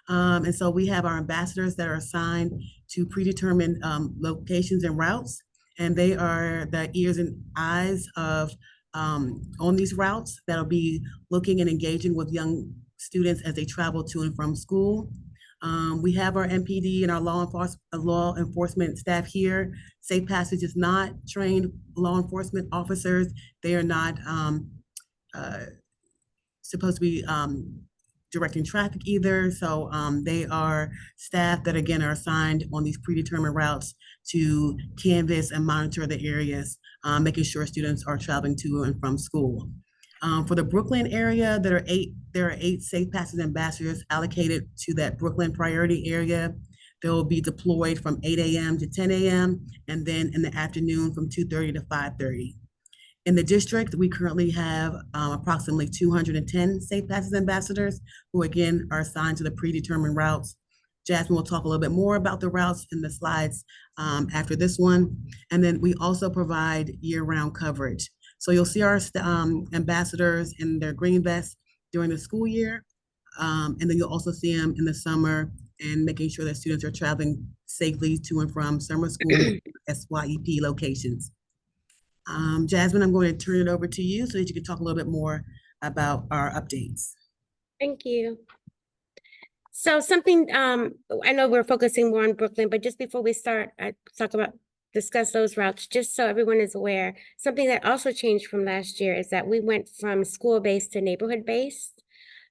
Speaker 4: And so we have our ambassadors that are assigned to predetermined locations and routes, and they are the ears and eyes of on these routes that'll be looking and engaging with young students as they travel to and from school. We have our MPD and our law enforcement staff here. Safe Passage is not trained law enforcement officers. They are not supposed to be directing traffic either. So they are staff that again are assigned on these predetermined routes to canvass and monitor the areas, making sure students are traveling to and from school. For the Brooklyn area, there are eight Safe Passage ambassadors allocated to that Brooklyn priority area. They'll be deployed from 8 a.m. to 10 a.m. and then in the afternoon from 2:30 to 5:30. In the district, we currently have approximately 210 Safe Passage ambassadors who again are assigned to the predetermined routes. Jasmine will talk a little bit more about the routes in the slides after this one. And then we also provide year-round coverage. So you'll see our ambassadors in their green vests during the school year. And then you'll also see them in the summer and making sure that students are traveling safely to and from summer school SYEP locations. Jasmine, I'm going to turn it over to you so that you can talk a little bit more about our updates.
Speaker 6: Thank you. So something, I know we're focusing more on Brooklyn, but just before we start, I discuss those routes, just so everyone is aware. Something that also changed from last year is that we went from school-based to neighborhood-based,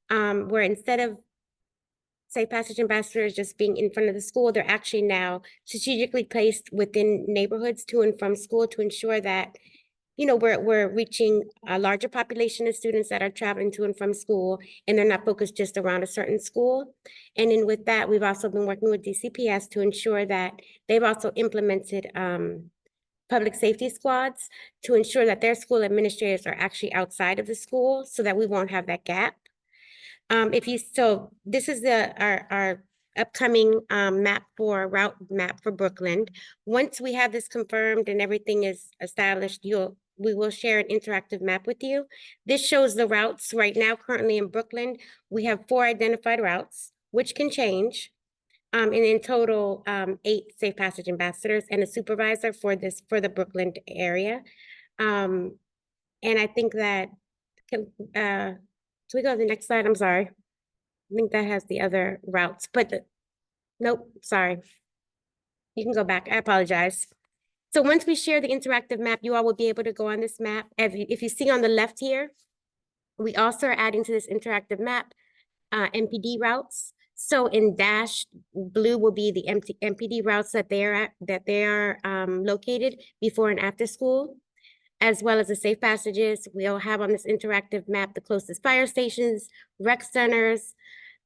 Speaker 6: where instead of Safe Passage ambassadors just being in front of the school, they're actually now strategically placed within neighborhoods to and from school to ensure that, you know, we're reaching a larger population of students that are traveling to and from school, and they're not focused just around a certain school. And then with that, we've also been working with DCPS to ensure that they've also implemented public safety squads to ensure that their school administrators are actually outside of the school so that we won't have that gap. So this is our upcoming route map for Brooklyn. Once we have this confirmed and everything is established, we will share an interactive map with you. This shows the routes right now. Currently in Brooklyn, we have 4 identified routes, which can change. And in total, 8 Safe Passage ambassadors and a supervisor for the Brooklyn area. And I think that, so we go to the next slide, I'm sorry. I think that has the other routes, but nope, sorry. You can go back, I apologize. So once we share the interactive map, you all will be able to go on this map. If you see on the left here, we also are adding to this interactive map MPD routes. So in dashed blue will be the MPD routes that they are located before and after school, as well as the Safe Passages. We'll have on this interactive map the closest fire stations, rec centers,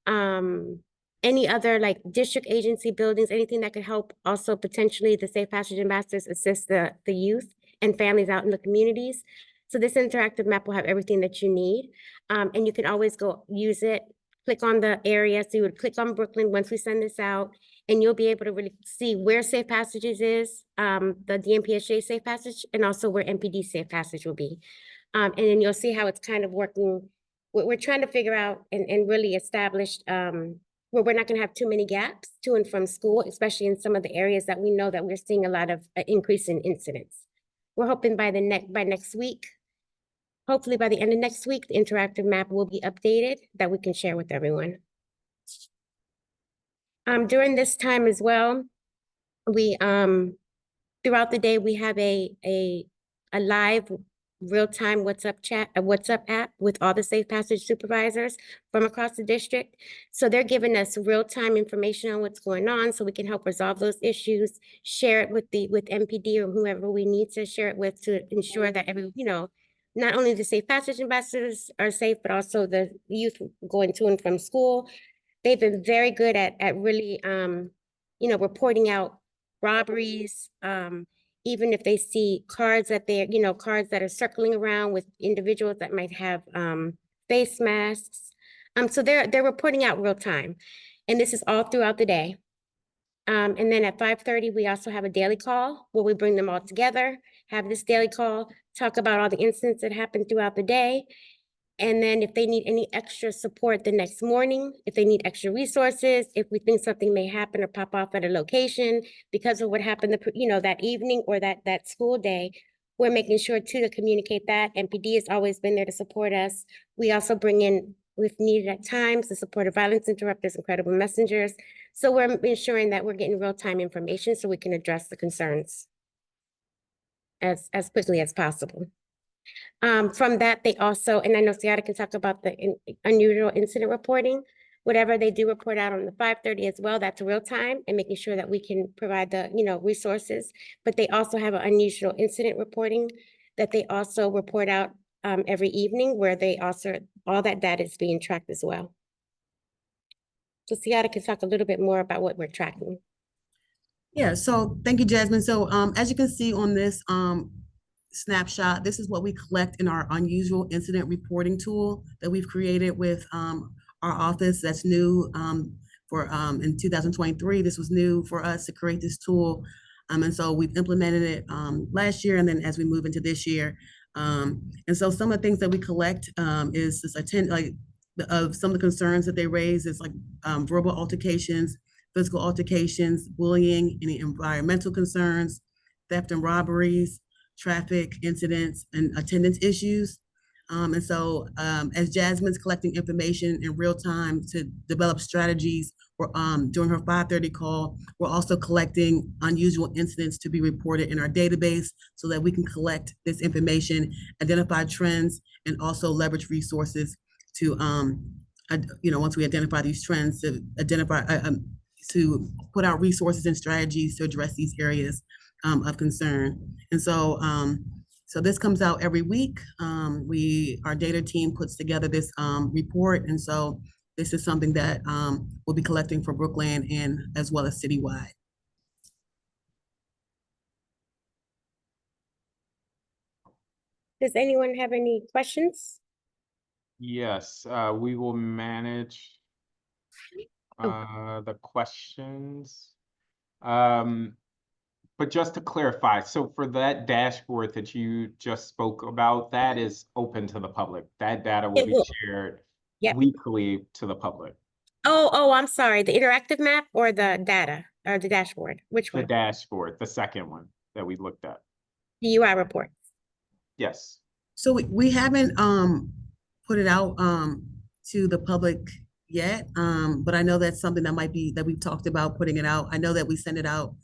Speaker 6: any other like district agency buildings, anything that could help also potentially the Safe Passage ambassadors assist the youth and families out in the communities. So this interactive map will have everything that you need. And you can always go use it, click on the area. So you would click on Brooklyn once we send this out, and you'll be able to really see where Safe Passages is, the DMPSJ Safe Passage, and also where MPD Safe Passage will be. And then you'll see how it's kind of working. We're trying to figure out and really establish where we're not going to have too many gaps to and from school, especially in some of the areas that we know that we're seeing a lot of increase in incidents. We're hoping by next week, hopefully by the end of next week, the interactive map will be updated that we can share with everyone. During this time as well, we throughout the day we have a live real-time WhatsApp app with all the Safe Passage supervisors from across the district. So they're giving us real-time information on what's going on so we can help resolve those issues, share it with MPD or whoever we need to share it with to ensure that not only the Safe Passage ambassadors are safe, but also the youth going to and from school. They've been very good at really, reporting out robberies, even if they see cars that cars that are circling around with individuals that might have face masks. So they're reporting out real time. And this is all throughout the day. And then at 5:30, we also have a daily call where we bring them all together, have this daily call, talk about all the incidents that happened throughout the day. And then if they need any extra support the next morning, if they need extra resources, if we think something may happen or pop off at a location because of what happened, that evening or that school day, we're making sure to communicate that. MPD has always been there to support us. We also bring in, if needed at times, the support of violence interrupters and credible messengers. So we're ensuring that we're getting real-time information so we can address the concerns as quickly as possible. From that, they also, and I know Ciara can talk about the unusual incident reporting, whatever they do report out on the 5:30 as well, that's real time and making sure that we can provide the, resources. But they also have an unusual incident reporting that they also report out every evening where they also, all that data is being tracked as well. So Ciara can talk a little bit more about what we're tracking.
Speaker 4: Yeah, so thank you, Jasmine. So as you can see on this snapshot, this is what we collect in our unusual incident reporting tool that we've created with our office. That's new for in 2023. This was new for us to create this tool. And so we've implemented it last year and then as we move into this year. And so some of the things that we collect is this of some of the concerns that they raise is like verbal altercations, physical altercations, bullying, any environmental concerns, theft and robberies, traffic incidents, and attendance issues. And so as Jasmine's collecting information in real time to develop strategies for, during her 5:30 call, we're also collecting unusual incidents to be reported in our database so that we can collect this information, identify trends, and also leverage resources to, once we identify these trends, to identify, to put out resources and strategies to address these areas of concern. And so, so this comes out every week. Our data team puts together this report. And so this is something that we'll be collecting for Brooklyn and as well as citywide.
Speaker 6: Does anyone have any questions?
Speaker 1: Yes, we will manage the questions. But just to clarify, so for that dashboard that you just spoke about, that is open to the public. That data will be shared weekly to the public.
Speaker 6: Oh, I'm sorry. The interactive map or the data or the dashboard? Which one?
Speaker 1: The dashboard, the second one that we looked at.
Speaker 6: The UI reports.
Speaker 1: Yes.
Speaker 4: So we haven't put it out to the public yet, but I know that's something that we've talked about putting it out. I know that we send it out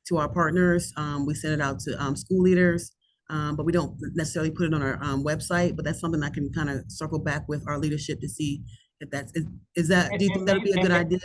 Speaker 4: to our partners. We send it out to school leaders, but we don't necessarily put it on our website, but that's something I can kind of circle back with our leadership to see if that's, do you think that'd be a good idea?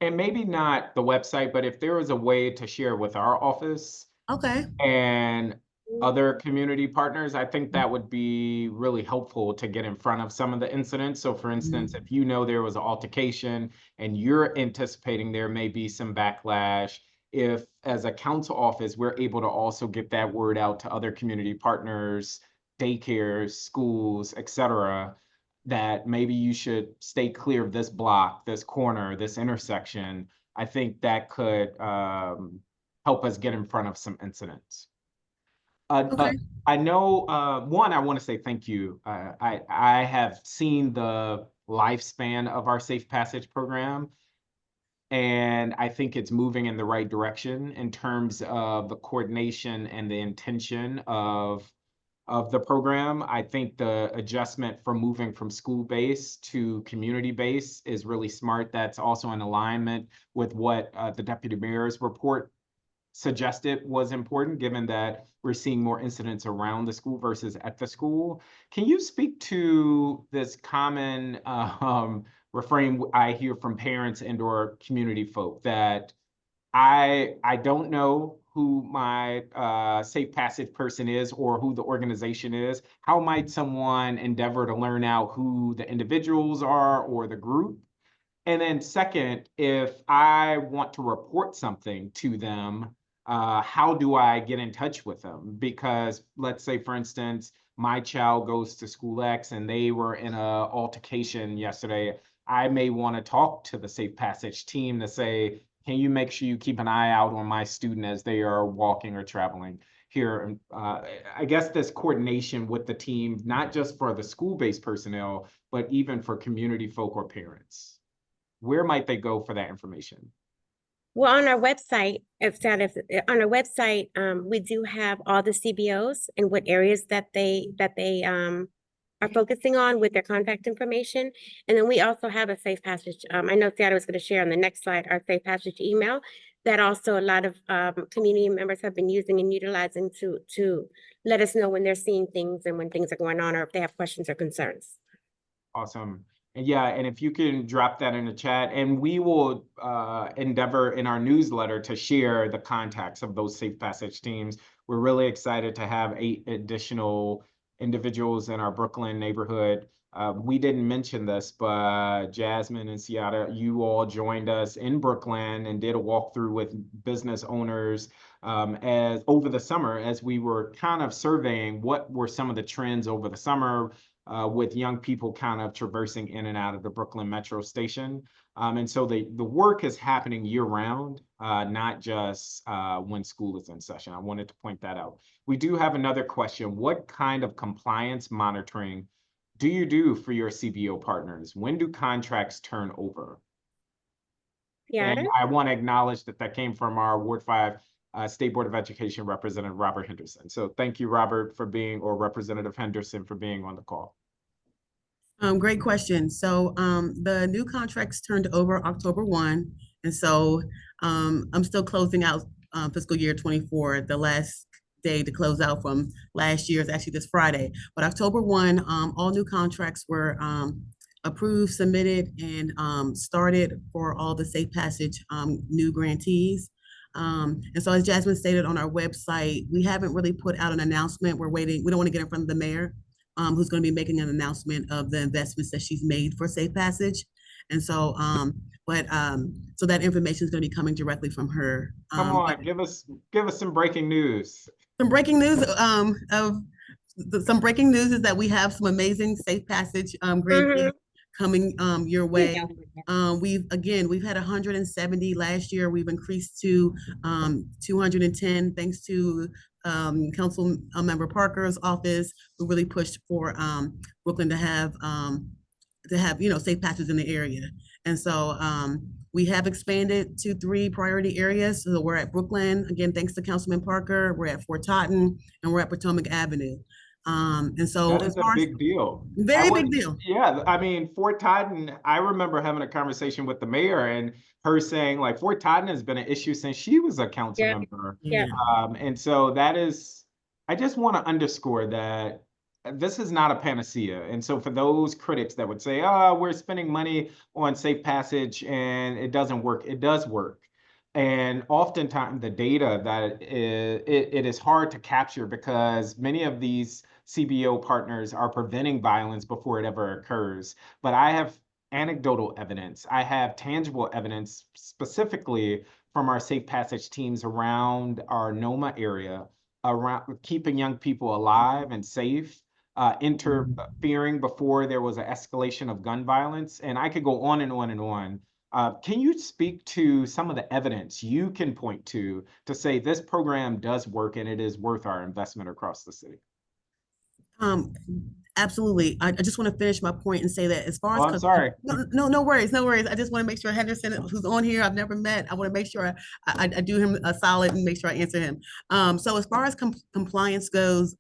Speaker 1: And maybe not the website, but if there was a way to share with our office.
Speaker 4: Okay.
Speaker 1: And other community partners, I think that would be really helpful to get in front of some of the incidents. So for instance, if there was an altercation and you're anticipating there may be some backlash, if as a council office, we're able to also get that word out to other community partners, daycares, schools, et cetera, that maybe you should stay clear of this block, this corner, this intersection, I think that could help us get in front of some incidents.
Speaker 4: Okay.
Speaker 1: I know, one, I want to say thank you. I have seen the lifespan of our Safe Passage program, and I think it's moving in the right direction in terms of the coordination and the intention of the program. I think the adjustment from moving from school-based to community-based is really smart. That's also in alignment with what the Deputy Mayor's report suggested was important, given that we're seeing more incidents around the school versus at the school. Can you speak to this common refrain I hear from parents and or community folk that I don't know who my Safe Passage person is or who the organization is. How might someone endeavor to learn out who the individuals are or the group? And then second, if I want to report something to them, how do I get in touch with them? Because let's say, for instance, my child goes to school X and they were in a altercation yesterday. I may want to talk to the Safe Passage team to say, can you make sure you keep an eye out on my student as they are walking or traveling here? I guess this coordination with the team, not just for the school-based personnel, but even for community folk or parents. Where might they go for that information?
Speaker 6: Well, on our website, on our website, we do have all the CBOs and what areas that they are focusing on with their contact information. And then we also have a Safe Passage. I know Seattle was going to share on the next slide our Safe Passage email that also a lot of community members have been using and utilizing to let us know when they're seeing things and when things are going on or if they have questions or concerns.
Speaker 1: Awesome. And yeah, and if you can drop that in the chat, and we will endeavor in our newsletter to share the contacts of those Safe Passage teams. We're really excited to have 8 additional individuals in our Brooklyn neighborhood. We didn't mention this, but Jasmine and Seattle, you all joined us in Brooklyn and did a walkthrough with business owners as over the summer, as we were kind of surveying what were some of the trends over the summer with young people kind of traversing in and out of the Brooklyn Metro station. And so the work is happening year round, not just when school is in session. I wanted to point that out. We do have another question. What kind of compliance monitoring do you do for your CBO partners? When do contracts turn over?
Speaker 6: Yeah.
Speaker 1: And I want to acknowledge that came from our Ward 5 State Board of Education Representative Robert Henderson. So thank you, Robert, for being, or Representative Henderson for being on the call.
Speaker 4: Great question. So the new contracts turned over October 1. And so I'm still closing out fiscal year 24. The last day to close out from last year is actually this Friday. But October 1, all new contracts were approved, submitted, and started for all the Safe Passage new grantees. And so as Jasmine stated on our website, we haven't really put out an announcement. We're waiting. We don't want to get in front of the mayor, who's going to be making an announcement of the investments that she's made for Safe Passage. And so, so that information is going to be coming directly from her.
Speaker 1: Come on, give us some breaking news.
Speaker 4: Some breaking news some breaking news is that we have some amazing Safe Passage grantees coming your way. We've had 170 last year. We've increased to 210 thanks to Councilmember Parker's office, who really pushed for Brooklyn to have Safe Passage in the area. And so we have expanded to 3 priority areas. So we're at Brooklyn, again, thanks to Councilman Parker. We're at Fort Totten, and we're at Potomac Avenue. And so
Speaker 1: that is a big deal.
Speaker 4: Very big deal.
Speaker 1: Yeah, I mean, Fort Totten, I remember having a conversation with the mayor and her saying like Fort Totten has been an issue since she was a council member.
Speaker 6: Yeah.
Speaker 1: And so that is, I just want to underscore that this is not a panacea. And so for those critics that would say, oh, we're spending money on Safe Passage and it doesn't work, it does work. And oftentimes the data that it is hard to capture because many of these CBO partners are preventing violence before it ever occurs. But I have anecdotal evidence. I have tangible evidence specifically from our safe passage teams around our NOMA area, around keeping young people alive and safe, interfering before there was an escalation of gun violence. And I could go on and on and on. Can you speak to some of the evidence you can point to say this program does work and it is worth our investment across the city?
Speaker 4: Absolutely. I just want to finish my point and say that as far as
Speaker 1: I'm sorry.
Speaker 4: No worries, no worries. I just want to make sure Henderson, who's on here, I've never met. I want to make sure I do him a solid and make sure I answer him. So as far as compliance goes,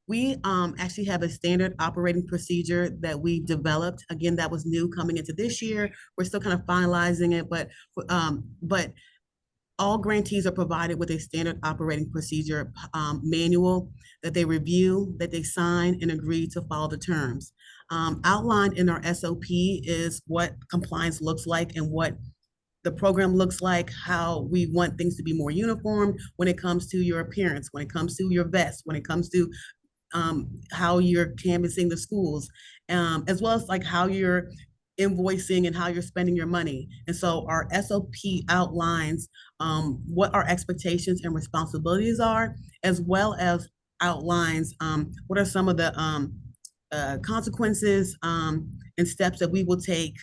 Speaker 4: we actually have a standard operating procedure that we developed. Again, that was new coming into this year. We're still kind of finalizing it, but all grantees are provided with a standard operating procedure manual that they review, that they sign and agree to follow the terms. Outlined in our SOP is what compliance looks like and what the program looks like, how we want things to be more uniform when it comes to your appearance, when it comes to your vest, when it comes to how you're canvassing the schools, as well as like how you're invoicing and how you're spending your money. And so our SOP outlines what our expectations and responsibilities are, as well as outlines what are some of the consequences and steps that we will take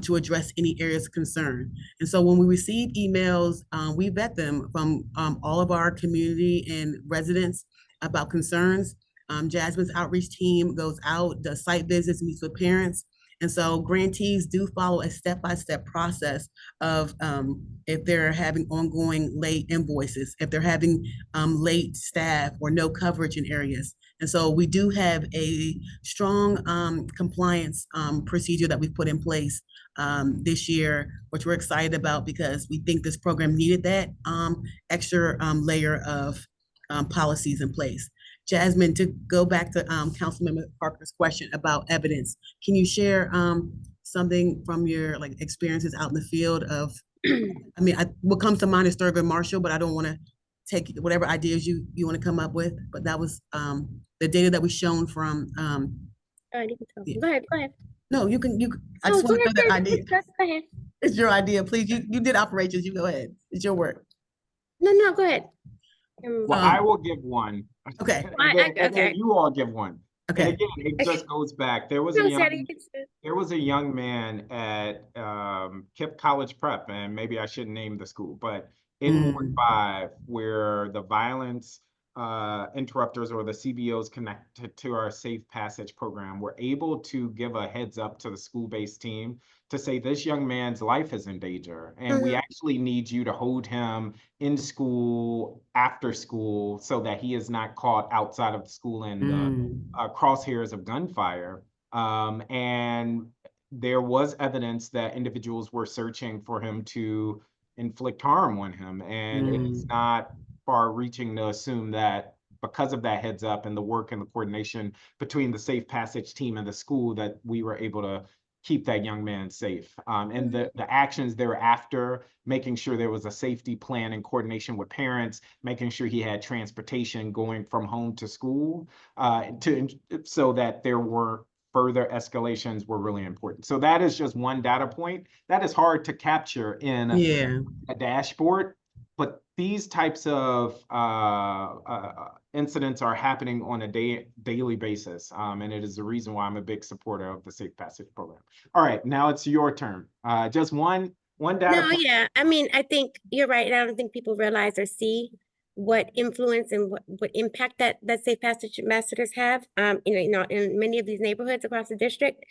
Speaker 4: to address any areas of concern. And so when we receive emails, we vet them from all of our community and residents about concerns. Jasmine's outreach team goes out, does site visits, meets with parents. And so grantees do follow a step-by-step process of if they're having ongoing late invoices, if they're having late staff or no coverage in areas. And so we do have a strong compliance procedure that we've put in place this year, which we're excited about because we think this program needed that extra layer of policies in place. Jasmine, to go back to Councilmember Parker's question about evidence, can you share something from your experiences out in the field of, I mean, what comes to mind is Thurgood Marshall, but I don't want to take whatever ideas you want to come up with, but that was the data that was shown from.
Speaker 6: You can tell.
Speaker 4: Yeah.
Speaker 6: Go ahead.
Speaker 4: No, you can, I just want to know that idea.
Speaker 6: Go ahead.
Speaker 4: It's your idea, please. You did operations, you go ahead. It's your work.
Speaker 6: No, go ahead.
Speaker 1: Well, I will give one.
Speaker 4: Okay.
Speaker 1: And then you all give one.
Speaker 4: Okay.
Speaker 1: And again, it just goes back. There was a young man at Kip College Prep, and maybe I shouldn't name the school, but in Ward 5, where the violence interrupters or the CBOs connected to our Safe Passage program were able to give a heads up to the school-based team to say this young man's life is in danger, and we actually need you to hold him in school, after school, so that he is not caught outside of the school in the crosshairs of gunfire. And there was evidence that individuals were searching for him to inflict harm on him, and it's not far-reaching to assume that because of that heads up and the work and the coordination between the Safe Passage team and the school, that we were able to keep that young man safe. And the actions thereafter, making sure there was a safety plan in coordination with parents, making sure he had transportation going from home to school, so that there were further escalations were really important. So that is just one data point that is hard to capture in a dashboard, but these types of incidents are happening on a daily basis. And it is the reason why I'm a big supporter of the Safe Passage program. All right, now it's your turn. Just one data point.
Speaker 6: Yeah, I mean, I think you're right. And I don't think people realize or see what influence and what impact that Safe Passage ambassadors have, in many of these neighborhoods across the district,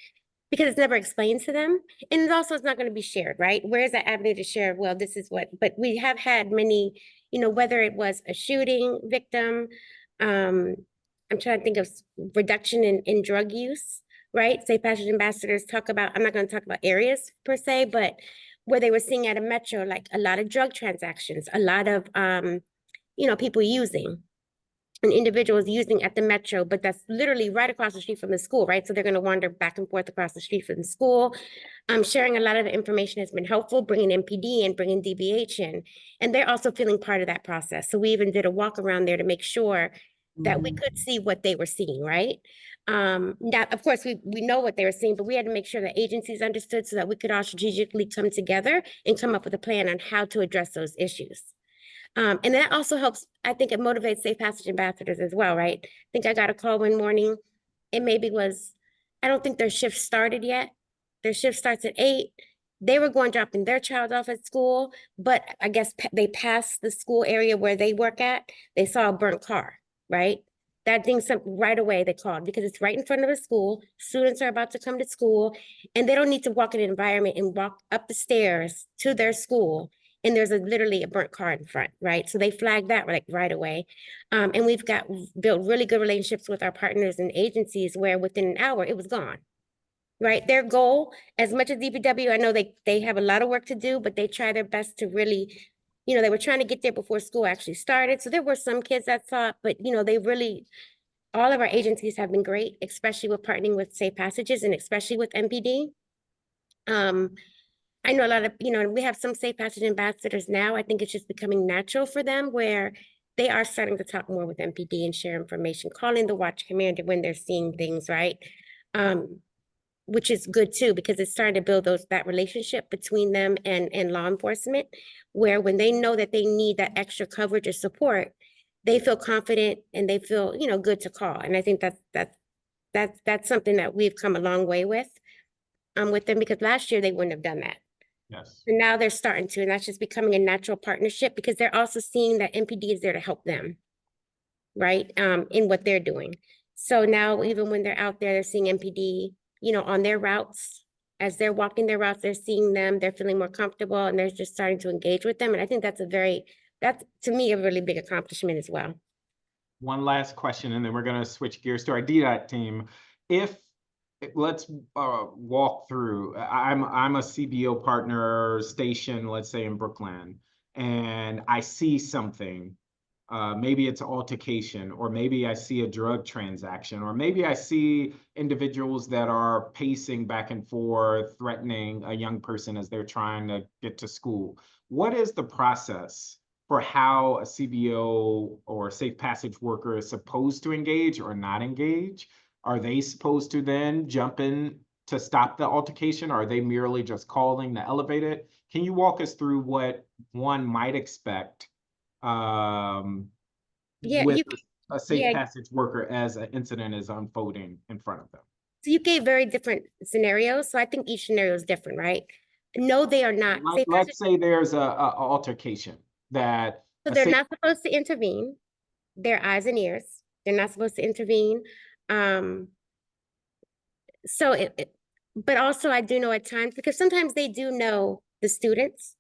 Speaker 6: because it's never explained to them. And it also is not going to be shared, right? Where's that avenue to share? Well, this is what, but we have had many, whether it was a shooting victim, I'm trying to think of reduction in drug use, right? Safe Passage ambassadors talk about, I'm not going to talk about areas per se, but where they were seeing at a metro, like a lot of drug transactions, a lot of, people using, and individuals using at the metro, but that's literally right across the street from the school, right? So they're going to wander back and forth across the street from the school. Sharing a lot of the information has been helpful, bringing MPD and bringing DBH in, and they're also feeling part of that process. So we even did a walk around there to make sure that we could see what they were seeing, right? Now, of course, we know what they were seeing, but we had to make sure that agencies understood so that we could all strategically come together and come up with a plan on how to address those issues. And that also helps, I think it motivates Safe Passage ambassadors as well, right? I think I got a call one morning, it maybe was, I don't think their shift started yet. Their shift starts at 8. They were going dropping their child off at school, but I guess they passed the school area where they work at. They saw a burnt car, right? That thing, right away they called because it's right in front of the school. Students are about to come to school and they don't need to walk in an environment and walk up the stairs to their school. And there's literally a burnt car in front, right? So they flagged that like right away. And we've built really good relationships with our partners and agencies where within an hour it was gone, right? Their goal, as much as DPW, I know they have a lot of work to do, but they try their best to really, they were trying to get there before school actually started. So there were some kids that saw it, but they really, all of our agencies have been great, especially with partnering with Safe Passages and especially with MPD. I know a lot of, we have some Safe Passage ambassadors now. I think it's just becoming natural for them where they are starting to talk more with MPD and share information, calling the watch commander when they're seeing things, right? Which is good too, because it's starting to build that relationship between them and law enforcement, where when they know that they need that extra coverage or support, they feel confident and they feel, good to call. And I think that's something that we've come a long way with them, because last year they wouldn't have done that.
Speaker 1: Yes.
Speaker 6: And now they're starting to, and that's just becoming a natural partnership because they're also seeing that MPD is there to help them, right? In what they're doing. So now even when they're out there, they're seeing MPD, on their routes, as they're walking their routes, they're seeing them, they're feeling more comfortable and they're just starting to engage with them. And I think that's to me, a really big accomplishment as well.
Speaker 1: One last question, and then we're going to switch gears to our DDOT team. Let's walk through. I'm a CBO partner station, let's say in Brooklyn, and I see something. Maybe it's altercation, or maybe I see a drug transaction, or maybe I see individuals that are pacing back and forth, threatening a young person as they're trying to get to school. What is the process for how a CBO or Safe Passage worker is supposed to engage or not engage? Are they supposed to then jump in to stop the altercation? Or are they merely just calling to elevate it? Can you walk us through what one might expect with a Safe Passage worker as an incident is unfolding in front of them?
Speaker 6: So you gave very different scenarios. So I think each scenario is different, right? No, they are not.
Speaker 1: Let's say there's a altercation that.
Speaker 6: So they're not supposed to intervene. Their eyes and ears. They're not supposed to intervene. But also I do know at times, because sometimes they do know the students.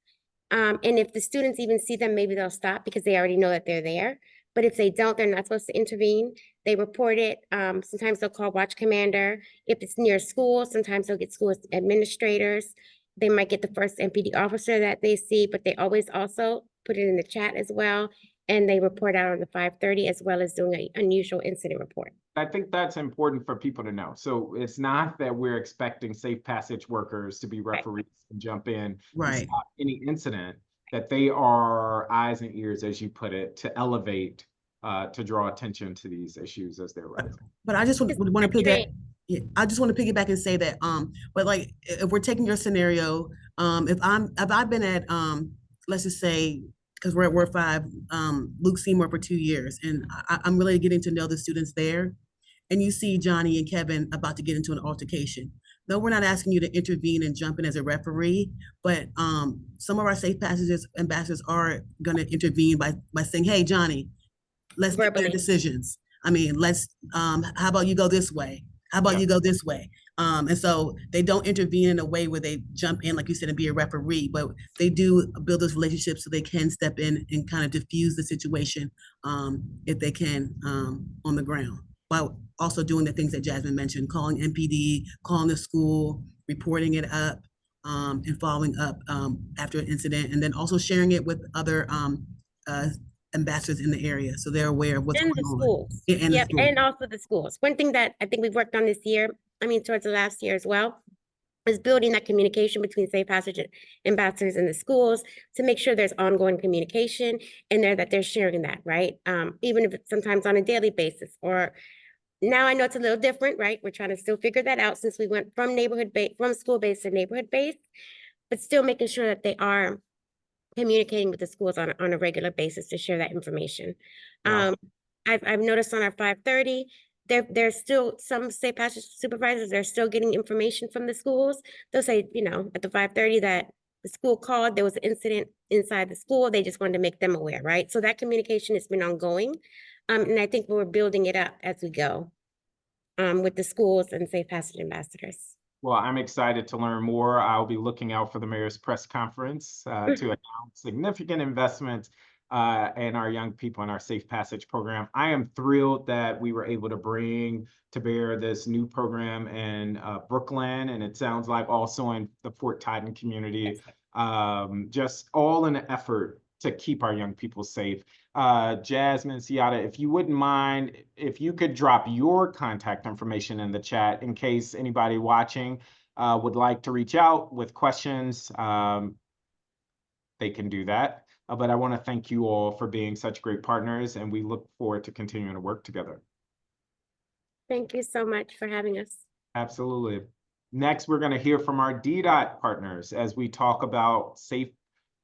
Speaker 6: And if the students even see them, maybe they'll stop because they already know that they're there. But if they don't, they're not supposed to intervene. They report it. Sometimes they'll call watch commander. If it's near school, sometimes they'll get school administrators. They might get the first MPD officer that they see, but they always also put it in the chat as well. And they report out on the 5:30 as well as doing an unusual incident report.
Speaker 1: I think that's important for people to know. So it's not that we're expecting Safe Passage workers to be referees and jump in and stop any incident, that they are eyes and ears, as you put it, to elevate, to draw attention to these issues as they're rising.
Speaker 4: But I just want to piggyback and say that, but like, if we're taking your scenario, if I've been at, let's just say, because we're at Ward 5, Luke Seymour for 2 years, and I'm really getting to know the students there. And you see Johnny and Kevin about to get into an altercation. No, we're not asking you to intervene and jump in as a referee, but some of our Safe Passages ambassadors are going to intervene by saying, "Hey, Johnny, let's make their decisions. I mean, how about you go this way? How about you go this way?" And so they don't intervene in a way where they jump in, like you said, and be a referee, but they do build those relationships so they can step in and kind of diffuse the situation if they can on the ground, while also doing the things that Jasmine mentioned, calling MPD, calling the school, reporting it up, and following up after an incident, and then also sharing it with other ambassadors in the area, so they're aware of what's going on.
Speaker 6: Schools. And also the schools. One thing that I think we've worked on this year, towards the last year as well, is building that communication between Safe Passage ambassadors in the schools to make sure there's ongoing communication and that they're sharing that, right? Even if it's sometimes on a daily basis, or now I know it's a little different, right? We're trying to still figure that out since we went from from school-based to neighborhood-based, but still making sure that they are communicating with the schools on a regular basis to share that information.
Speaker 1: Yeah.
Speaker 6: I've noticed on our 5:30, there's still some safe passage supervisors, they're still getting information from the schools. They'll say, you know, at the 5:30 that the school called, there was an incident inside the school, they just wanted to make them aware, right? So that communication has been ongoing. And I think we're building it up as we go with the schools and safe passage ambassadors.
Speaker 1: Well, I'm excited to learn more. I'll be looking out for the mayor's press conference to announce significant investments in our young people in our Safe Passage program. I am thrilled that we were able to bring to bear this new program in Brooklyn, and it sounds like also in the Fort Titan community, just all in an effort to keep our young people safe. Jasmine, Siada, if you wouldn't mind, if you could drop your contact information in the chat in case anybody watching would like to reach out with questions, they can do that. But I want to thank you all for being such great partners, and we look forward to continuing to work together.
Speaker 6: Thank you so much for having us.
Speaker 1: Absolutely. Next, we're going to hear from our DDOT partners as we talk about safe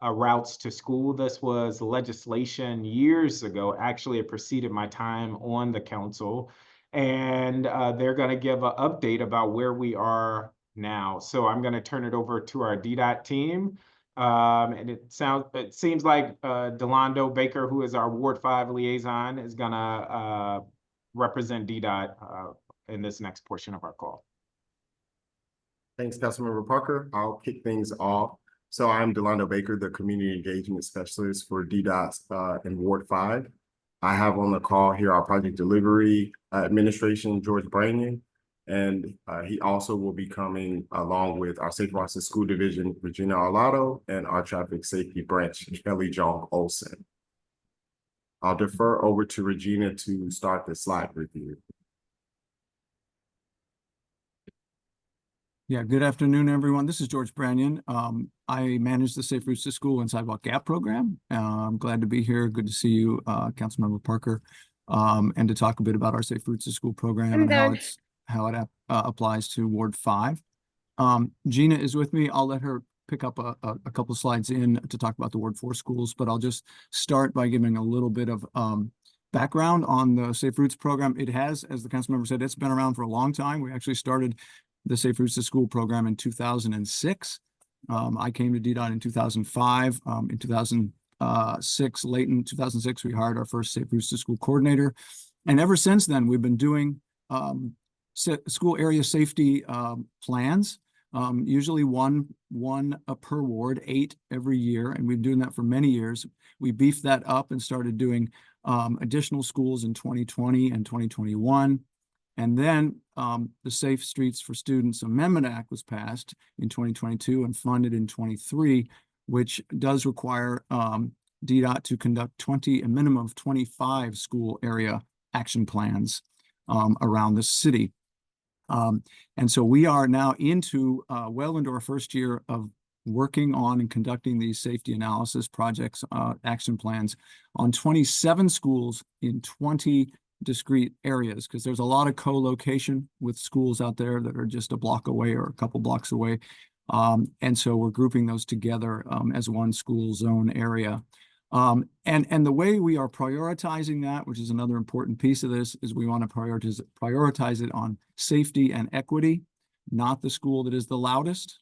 Speaker 1: routes to school. This was legislation years ago. Actually, it preceded my time on the council, and they're going to give an update about where we are now. So I'm going to turn it over to our DDOT team. And it seems like Delando Baker, who is our Ward 5 liaison, is going to represent DDOT in this next portion of our call.
Speaker 5: Thanks, Councilmember Parker. I'll kick things off. So I'm Delando Baker, the Community Engagement Specialist for DDOT in Ward 5. I have on the call here our Project Delivery Administration, George Branyan, and he also will be coming along with our Safe Routes to School Division, Regina Arlotto, and our Traffic Safety Branch, Kelly Jong Olson. I'll defer over to Regina to start the slide review.
Speaker 7: Yeah, good afternoon, everyone. This is George Branyan. I manage the Safe Routes to School and Sidewalk Gap program. I'm glad to be here. Good to see you, Councilmember Parker, and to talk a bit about our Safe Routes to School program and how it applies to Ward 5. Gina is with me. I'll let her pick up a couple slides in to talk about the Ward 4 schools, but I'll just start by giving a little bit of background on the Safe Routes program. It has, as the councilmember said, it's been around for a long time. We actually started the Safe Routes to School program in 2006. I came to DDOT in 2005. In 2006, late in 2006, we hired our first Safe Routes to School coordinator. And ever since then, we've been doing school area safety plans, usually one per ward, 8 every year. And we've been doing that for many years. We beefed that up and started doing additional schools in 2020 and 2021. And then the Safe Streets for Students Amendment Act was passed in 2022 and funded in 23, which does require DDOT to conduct a minimum of 25 school area action plans around the city. And so we are now well into our first year of working on and conducting these safety analysis projects, action plans on 27 schools in 20 discrete areas, because there's a lot of co-location with schools out there that are just a block away or a couple blocks away. And so we're grouping those together as one school zone area. And the way we are prioritizing that, which is another important piece of this, is we want to prioritize it on safety and equity, not the school that is the loudest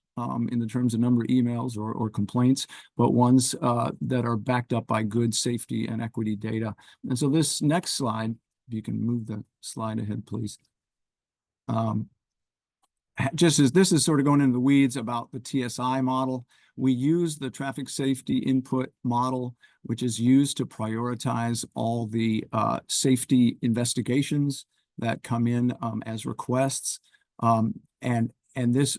Speaker 7: in the terms of number of emails or complaints, but ones that are backed up by good safety and equity data. And so this next slide, if you can move the slide ahead, please. Just as this is sort of going into the weeds about the TSI model, we use the traffic safety input model, which is used to prioritize all the safety investigations that come in as requests. And this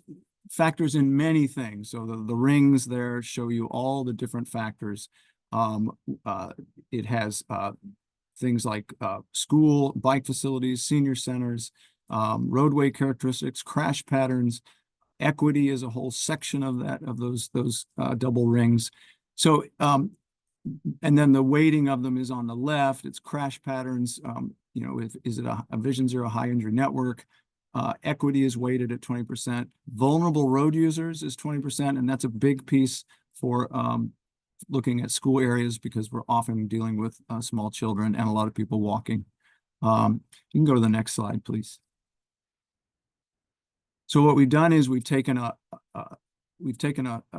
Speaker 7: factors in many things. So the rings there show you all the different factors. It has things like school, bike facilities, senior centers, roadway characteristics, crash patterns. Equity is a whole section of those double rings. So, and then the weighting of them is on the left. It's crash patterns, is it a Vision Zero high injury network? Equity is weighted at 20%. Vulnerable road users is 20%, and that's a big piece for looking at school areas because we're often dealing with small children and a lot of people walking. You can go to the next slide, please. So what we've done is we've taken a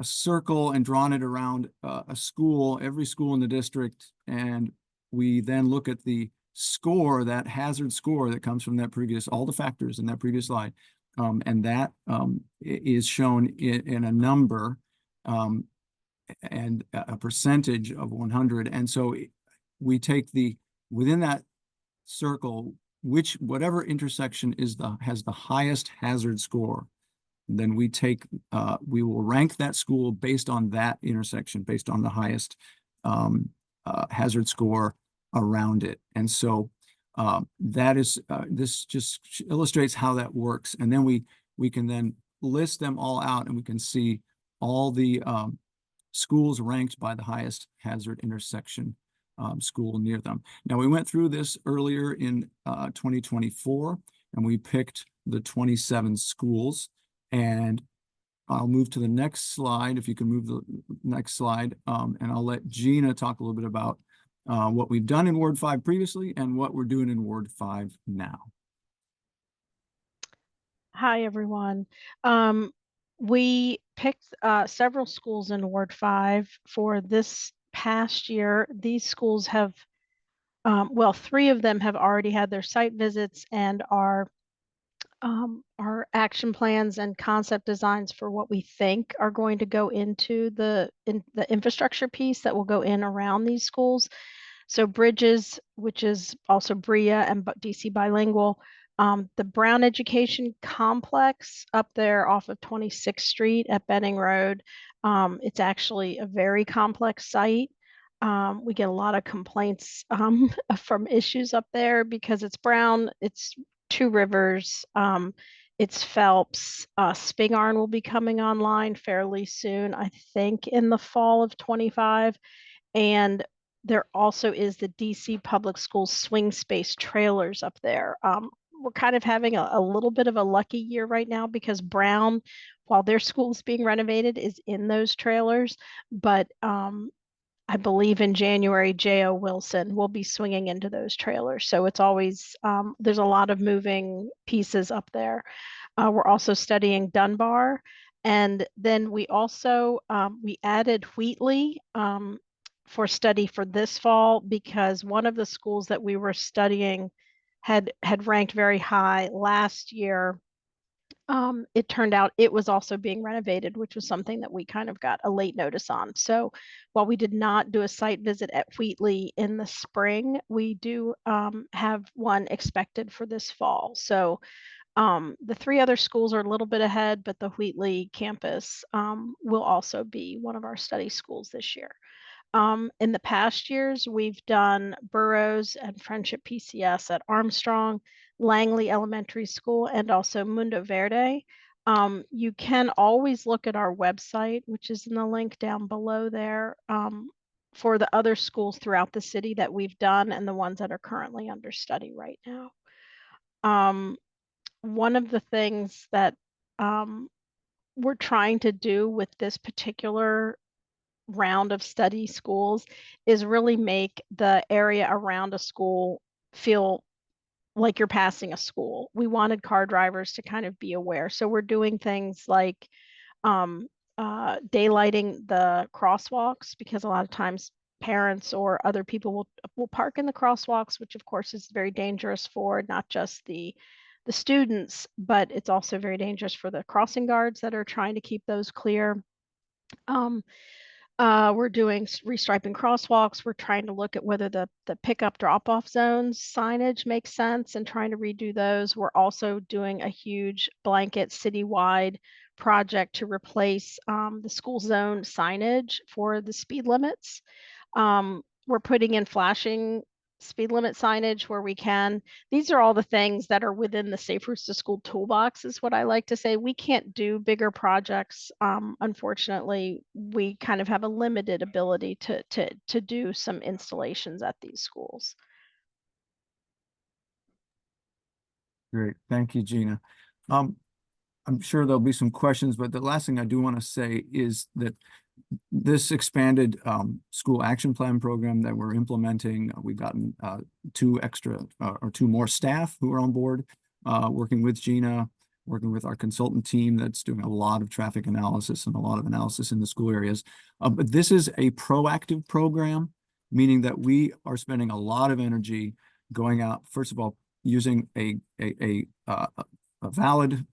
Speaker 7: circle and drawn it around a school, every school in the district, and we then look at the score, that hazard score that comes from that previous, all the factors in that previous slide, and that is shown in a number and a percentage of 100. And so we take within that circle, whatever intersection has the highest hazard score, then we will rank that school based on that intersection, based on the highest hazard score around it. And so that is this just illustrates how that works. And then we can then list them all out, and we can see all the schools ranked by the highest hazard intersection school near them. Now, we went through this earlier in 2024, and we picked the 27 schools. And I'll move to the next slide, if you can move the next slide, and I'll let Gina talk a little bit about what we've done in Ward 5 previously and what we're doing in Ward 5 now.
Speaker 8: Hi, everyone. We picked several schools in Ward 5 for this past year. These schools have, well, 3 of them have already had their site visits and our action plans and concept designs for what we think are going to go into the infrastructure piece that will go in around these schools. So Bridges, which is also BRIA and DC bilingual, the Brown Education Complex up there off of 26th Street at Benning Road. It's actually a very complex site. We get a lot of complaints from issues up there because it's brown, it's 2 rivers, it's Phelps. Spingarn will be coming online fairly soon, I think in the fall of 25. And there also is the DC Public Schools swing space trailers up there. We're kind of having a little bit of a lucky year right now because Brown, while their school is being renovated, is in those trailers. But I believe in January, J.O. Wilson will be swinging into those trailers. So it's always, there's a lot of moving pieces up there. We're also studying Dunbar. And then we also, we added Wheatley for study for this fall because one of the schools that we were studying had ranked very high last year. It turned out it was also being renovated, which was something that we kind of got a late notice on. So while we did not do a site visit at Wheatley in the spring, we do have one expected for this fall. So the 3 other schools are a little bit ahead, but the Wheatley campus will also be one of our study schools this year. In the past years, we've done Burroughs and Friendship PCS at Armstrong, Langley Elementary School, and also Mundo Verde. You can always look at our website, which is in the link down below there, for the other schools throughout the city that we've done and the ones that are currently under study right now. One of the things that we're trying to do with this particular round of study schools is really make the area around a school feel like you're passing a school. We wanted car drivers to kind of be aware. So we're doing things like daylighting the crosswalks because a lot of times parents or other people will park in the crosswalks, which of course is very dangerous for not just the students, but it's also very dangerous for the crossing guards that are trying to keep those clear. We're doing restriping crosswalks. We're trying to look at whether the pickup drop-off zones signage makes sense and trying to redo those. We're also doing a huge blanket citywide project to replace the school zone signage for the speed limits. We're putting in flashing speed limit signage where we can. These are all the things that are within the Safe Routes to School toolbox is what I like to say. We can't do bigger projects. Unfortunately, we kind of have a limited ability to do some installations at these schools.
Speaker 7: Great. Thank you, Gina. I'm sure there'll be some questions, but the last thing I do want to say is that this expanded school action plan program that we're implementing, we've gotten two more staff who are on board, working with Gina, working with our consultant team that's doing a lot of traffic analysis and a lot of analysis in the school areas. But this is a proactive program, meaning that we are spending a lot of energy going out, first of all, using a valid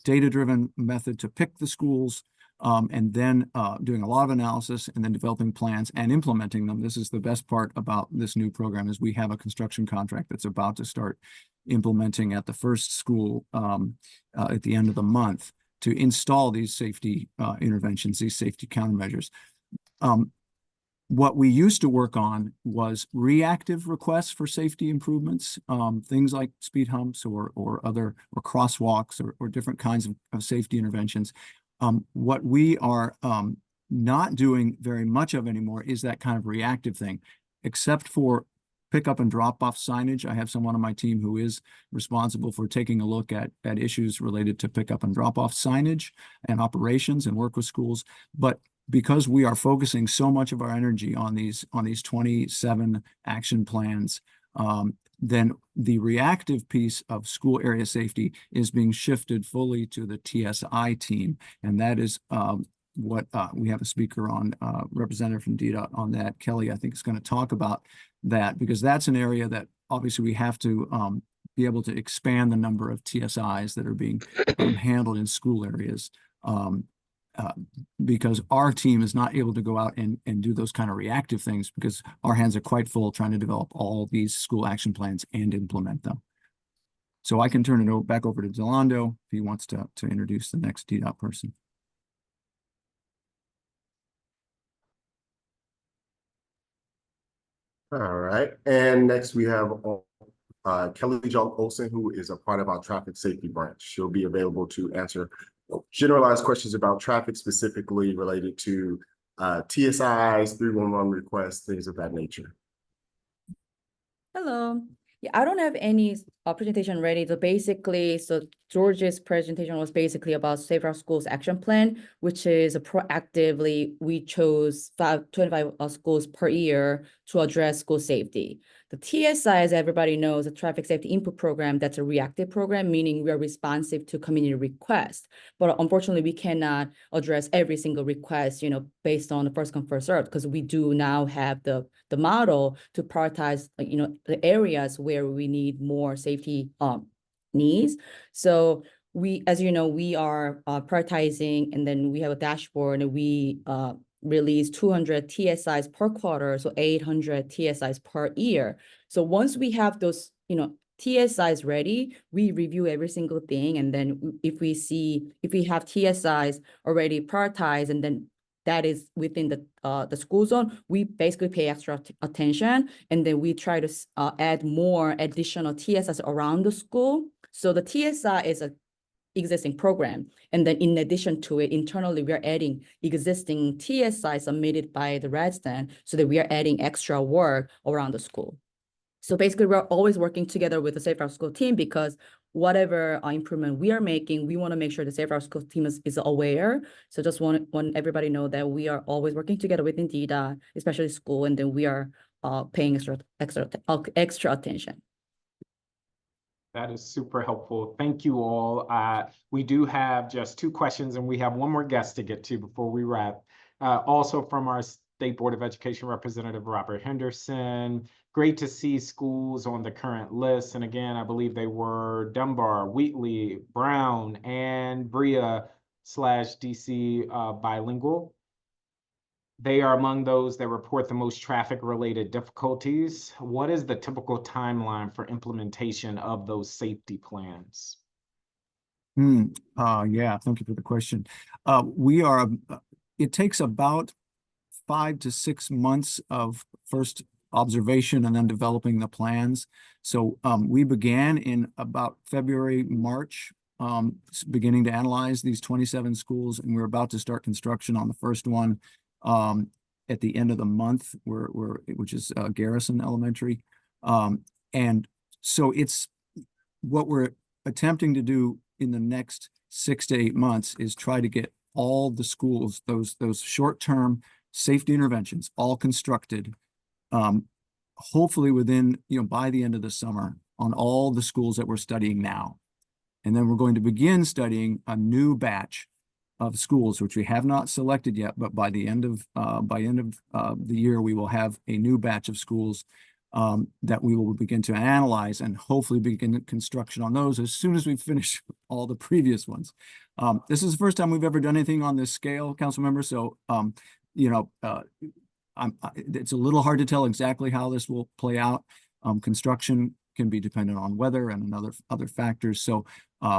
Speaker 7: data-driven method to pick the schools, and then doing a lot of analysis and then developing plans and implementing them. This is the best part about this new program is we have a construction contract that's about to start implementing at the first school at the end of the month to install these safety interventions, these safety countermeasures. What we used to work on was reactive requests for safety improvements, things like speed humps or crosswalks or different kinds of safety interventions. What we are not doing very much of anymore is that kind of reactive thing, except for pickup and drop off signage. I have someone on my team who is responsible for taking a look at issues related to pickup and drop off signage and operations and work with schools. But because we are focusing so much of our energy on these 27 action plans, then the reactive piece of school area safety is being shifted fully to the TSI team. And that is what we have a speaker on, representative from DDOT on that. Kelly, I think, is going to talk about that, because that's an area that obviously we have to be able to expand the number of TSIs that are being handled in school areas. Because our team is not able to go out and do those kind of reactive things because our hands are quite full trying to develop all these school action plans and implement them. So I can turn it back over to Delando if he wants to introduce the next DDOT person.
Speaker 5: All right, and next we have Kelly John Olson, who is a part of our traffic safety branch. She'll be available to answer generalized questions about traffic, specifically related to TSIs, 311 requests, things of that nature.
Speaker 9: Hello. Yeah, I don't have any presentation ready. So George's presentation was basically about Save Our Schools action plan, which is proactively, we chose 25 schools per year to address school safety. The TSI, as everybody knows, a traffic safety input program, that's a reactive program, meaning we are responsive to community requests. But unfortunately, we cannot address every single request, based on the first come, first served, because we do now have the model to prioritize, the areas where we need more safety needs. So we, as you know, we are prioritizing, and then we have a dashboard, and we release 200 TSIs per quarter, so 800 TSIs per year. So once we have those, TSIs ready, we review every single thing, and then if we have TSIs already prioritized, and then that is within the school zone, we basically pay extra attention, and then we try to add more additional TSIs around the school. So the TSI is a existing program. And then in addition to it, internally, we are adding existing TSI submitted by the resident so that we are adding extra work around the school. So basically, we're always working together with the Save Our School team, because whatever improvement we are making, we want to make sure the Save Our School team is aware. So just want everybody to know that we are always working together within DDOT, especially school, and then we are paying extra attention.
Speaker 1: That is super helpful. Thank you all. We do have just 2 questions, and we have one more guest to get to before we wrap. Also from our State Board of Education Representative Robert Henderson. Great to see schools on the current list. And again, I believe they were Dunbar, Wheatley, Brown, and Brea/DC bilingual. They are among those that report the most traffic-related difficulties. What is the typical timeline for implementation of those safety plans?
Speaker 7: Yeah, thank you for the question. It takes about 5 to 6 months of first observation and then developing the plans. So we began in about February, March, beginning to analyze these 27 schools, and we're about to start construction on the first one at the end of the month, which is Garrison Elementary. And so it's what we're attempting to do in the next 6 to 8 months is try to get all the schools, those short-term safety interventions, all constructed, hopefully within, by the end of the summer on all the schools that we're studying now. And then we're going to begin studying a new batch of schools, which we have not selected yet, but by the end of the year, we will have a new batch of schools that we will begin to analyze and hopefully begin construction on those as soon as we finish all the previous ones. This is the first time we've ever done anything on this scale, council members. So, it's a little hard to tell exactly how this will play out. Construction can be dependent on weather and other factors. So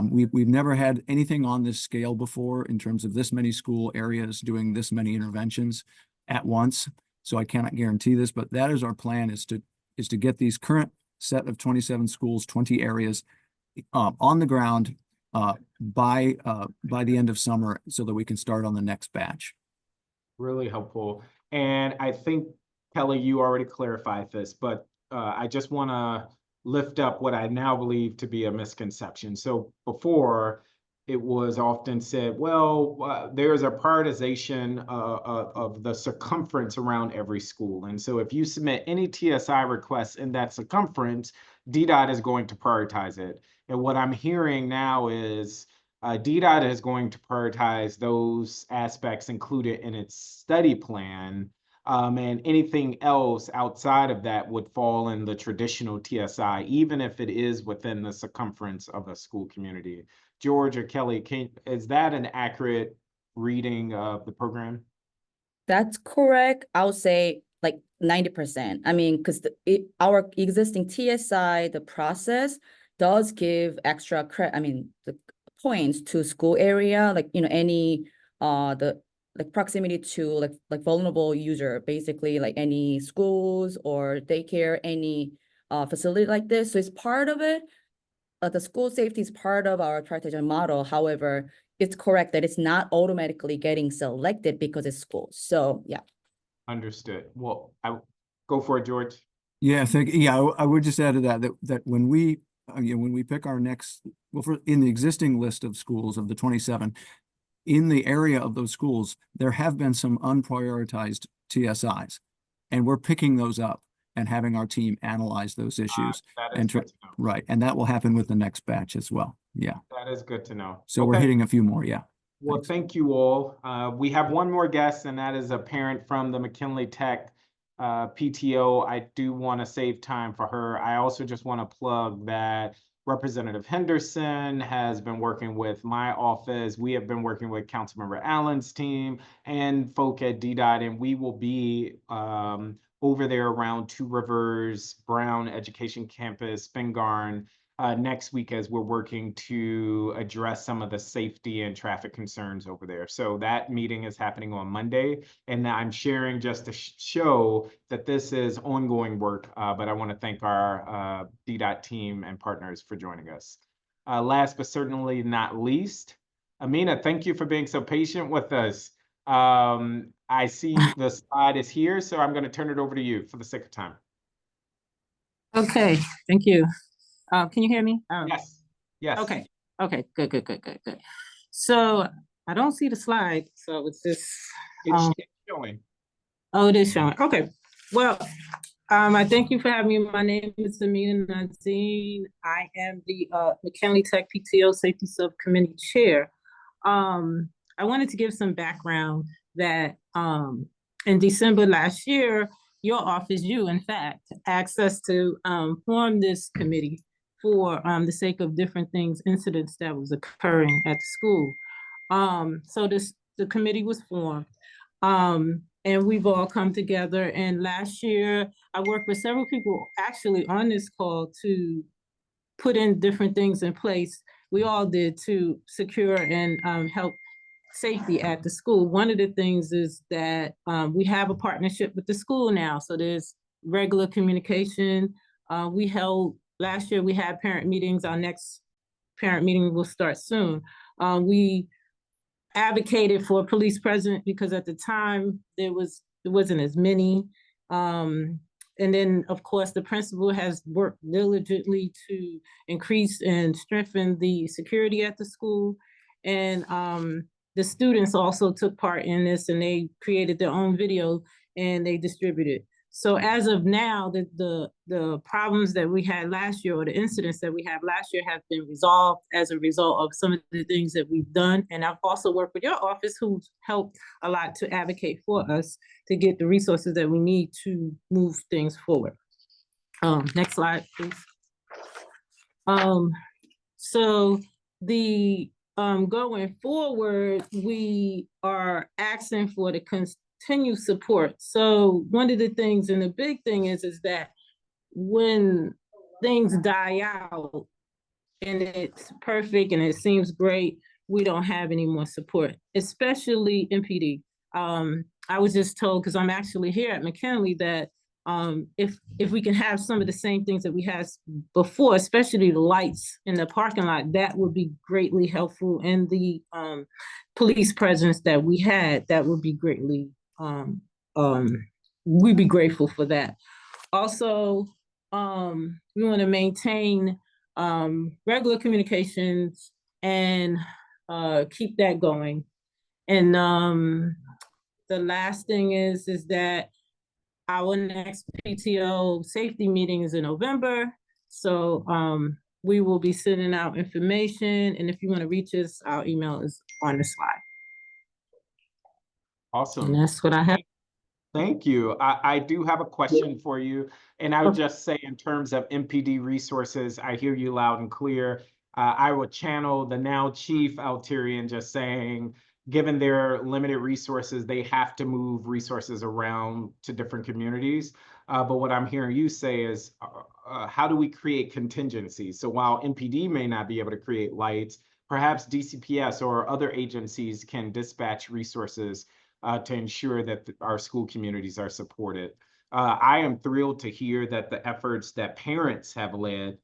Speaker 7: we've never had anything on this scale before in terms of this many school areas doing this many interventions at once. So I cannot guarantee this, but that is our plan, is to get these current set of 27 schools, 20 areas on the ground by the end of summer so that we can start on the next batch.
Speaker 1: Really helpful. And I think, Kelly, you already clarified this, but I just want to lift up what I now believe to be a misconception. So before, it was often said, well, there's a prioritization of the circumference around every school. And so if you submit any TSI requests in that circumference, DDOT is going to prioritize it. And what I'm hearing now is DDOT is going to prioritize those aspects included in its study plan. And anything else outside of that would fall in the traditional TSI, even if it is within the circumference of a school community. George or Kelly, is that an accurate reading of the program?
Speaker 9: That's correct. I would say like 90%. I mean, because our existing TSI, the process does give extra the points to school area, like, any proximity to like vulnerable user, basically like any schools or daycare, any facility like this. So it's part of it. The school safety is part of our prioritization model. However, it's correct that it's not automatically getting selected because it's schools. So yeah.
Speaker 1: Understood. Well, I go for it, George.
Speaker 7: Yeah, I would just add to that when we pick our next, in the existing list of schools of the 27, in the area of those schools, there have been some unprioritized TSIs, and we're picking those up and having our team analyze those issues. Right, and that will happen with the next batch as well. Yeah,
Speaker 1: that is good to know.
Speaker 7: So we're hitting a few more. Yeah.
Speaker 1: Well, thanks. Thank you all. We have one more guest, and that is a parent from the McKinley Tech PTO. I do want to save time for her. I also just want to plug that Representative Henderson has been working with my office. We have been working with Councilmember Allen's team and folk at DDOT, and we will be over there around Two Rivers, Brown Education Campus, Spingarn, next week as we're working to address some of the safety and traffic concerns over there. So that meeting is happening on Monday, and I'm sharing just to show that this is ongoing work, but I want to thank our DDOT team and partners for joining us. Last but certainly not least, Amina, thank you for being so patient with us. I see the slide is here, so I'm going to turn it over to you for the sake of time.
Speaker 10: Okay, thank you. Can you hear me?
Speaker 1: Yes. Yes.
Speaker 10: Okay. Okay. Good. So I don't see the slide, so it's just
Speaker 1: it's showing.
Speaker 10: Oh, it is showing. Okay. Well, I thank you for having me. My name is Amina Nazine. I am the McKinley Tech PTO Safety Subcommittee Chair. I wanted to give some background that in December last year, your office, in fact, asked us to form this committee for the sake of different things, incidents that was occurring at the school. So the committee was formed, and we've all come together. And last year, I worked with several people actually on this call to put in different things in place. We all did to secure and help safety at the school. One of the things is that we have a partnership with the school now. So there's regular communication. Last year we had parent meetings. Our next parent meeting will start soon. We advocated for a police presence because at the time there wasn't as many And then, of course, the principal has worked diligently to increase and strengthen the security at the school. And the students also took part in this, and they created their own video and they distributed. So as of now, the problems that we had last year, or the incidents that we had last year, have been resolved as a result of some of the things that we've done. And I've also worked with your office, who's helped a lot to advocate for us to get the resources that we need to move things forward. Next slide, please. So the going forward, we are asking for the continued support. So one of the things, and the big thing is that when things die out and it's perfect and it seems great, we don't have any more support, especially MPD. I was just told, because I'm actually here at McKinley, that if we can have some of the same things that we had before, especially the lights in the parking lot, that would be greatly helpful. And the police presence that we had, that would be greatly, we'd be grateful for that. Also, we want to maintain regular communications and keep that going. And the last thing is that our next PTO safety meeting is in November. So we will be sending out information. And if you want to reach us, our email is on the slide.
Speaker 1: Awesome.
Speaker 10: And that's what I have.
Speaker 1: Thank you. I do have a question for you. And I would just say, in terms of MPD resources, I hear you loud and clear. I would channel the now Chief Altarian just saying, given their limited resources, they have to move resources around to different communities. But what I'm hearing you say is, how do we create contingencies? So while MPD may not be able to create lights, perhaps DCPS or other agencies can dispatch resources to ensure that our school communities are supported. I am thrilled to hear that the efforts that parents have led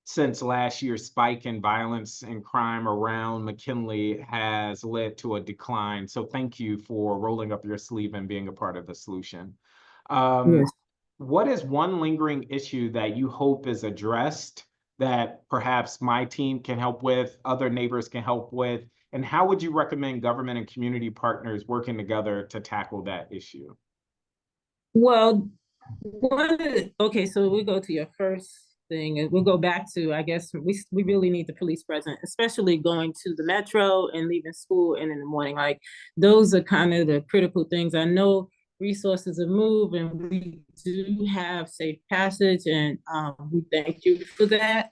Speaker 1: since last year's spike in violence and crime around McKinley has led to a decline. So thank you for rolling up your sleeve and being a part of the solution.
Speaker 10: Yes.
Speaker 1: What is one lingering issue that you hope is addressed that perhaps my team can help with, other neighbors can help with? And how would you recommend government and community partners working together to tackle that issue?
Speaker 10: Well, okay, so we'll go to your first thing, and we'll go back to, I guess, we really need the police present, especially going to the metro and leaving school and in the morning. Like, those are kind of the critical things. I know resources have moved and we do have safe passage, and we thank you for that.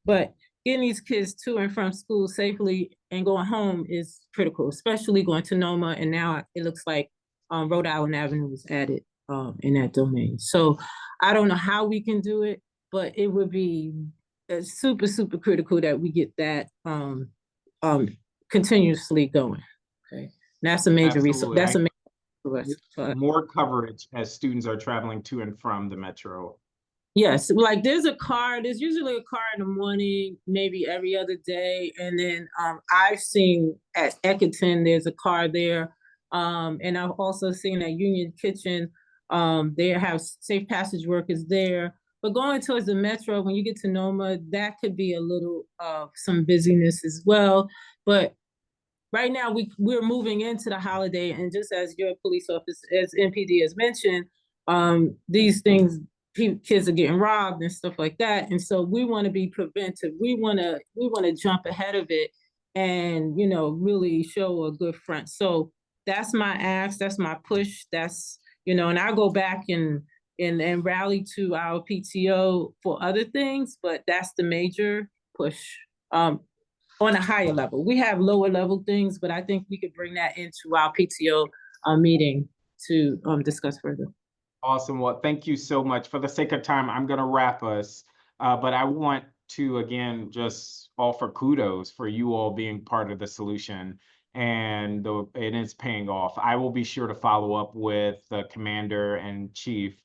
Speaker 10: But getting these kids to and from school safely and going home is critical, especially going to NOMA, and now it looks like Rhode Island Avenue was added in that domain. So I don't know how we can do it, but it would be super, super critical that we get that continuously going. Okay, and that's a major resource. That's a major resource.
Speaker 1: More coverage as students are traveling to and from the metro.
Speaker 10: Yes, like there's usually a car in the morning, maybe every other day. And then I've seen at Eckerton, there's a car there. And I've also seen at Union Kitchen, they have safe passage workers there. But going towards the metro, when you get to NOMA, that could be a little some busyness as well. But right now we're moving into the holiday, and just as your police office, as MPD has mentioned, these things, kids are getting robbed and stuff like that. And so we want to be preventive. We want to jump ahead of it and, really show a good front. So that's my ask, that's my push, that's, and I go back and rally to our PTO for other things, but that's the major push on a higher level. We have lower level things, but I think we could bring that into our PTO meeting to discuss further.
Speaker 1: Awesome. Well, thank you so much. For the sake of time, I'm going to wrap us, but I want to, again, just offer kudos for you all being part of the solution, and it is paying off. I will be sure to follow up with the commander and chief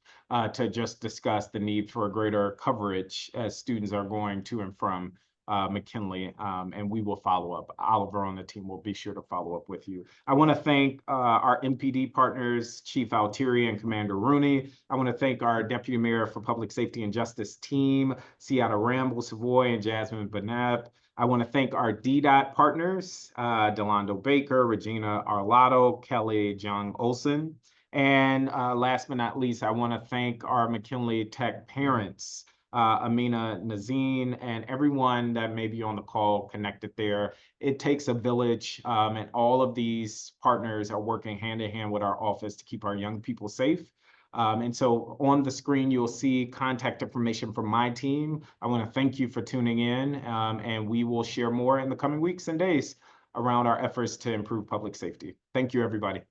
Speaker 1: to just discuss the need for greater coverage as students are going to and from McKinley, and we will follow up. Oliver on the team will be sure to follow up with you. I want to thank our MPD partners, Chief Altieri and Commander Rooney. I want to thank our Deputy Mayor for Public Safety and Justice team, Seattle Ramble Savoy and Jasmine Benab. I want to thank our DDOT partners, Delando Baker, Regina Arlotto, Kelly Jung Olson. And last but not least, I want to thank our McKinley Tech parents, Amina Nazine, and everyone that may be on the call connected there. It takes a village, and all of these partners are working hand in hand with our office to keep our young people safe. And so on the screen, you'll see contact information from my team. I want to thank you for tuning in, and we will share more in the coming weeks and days around our efforts to improve public safety. Thank you, everybody.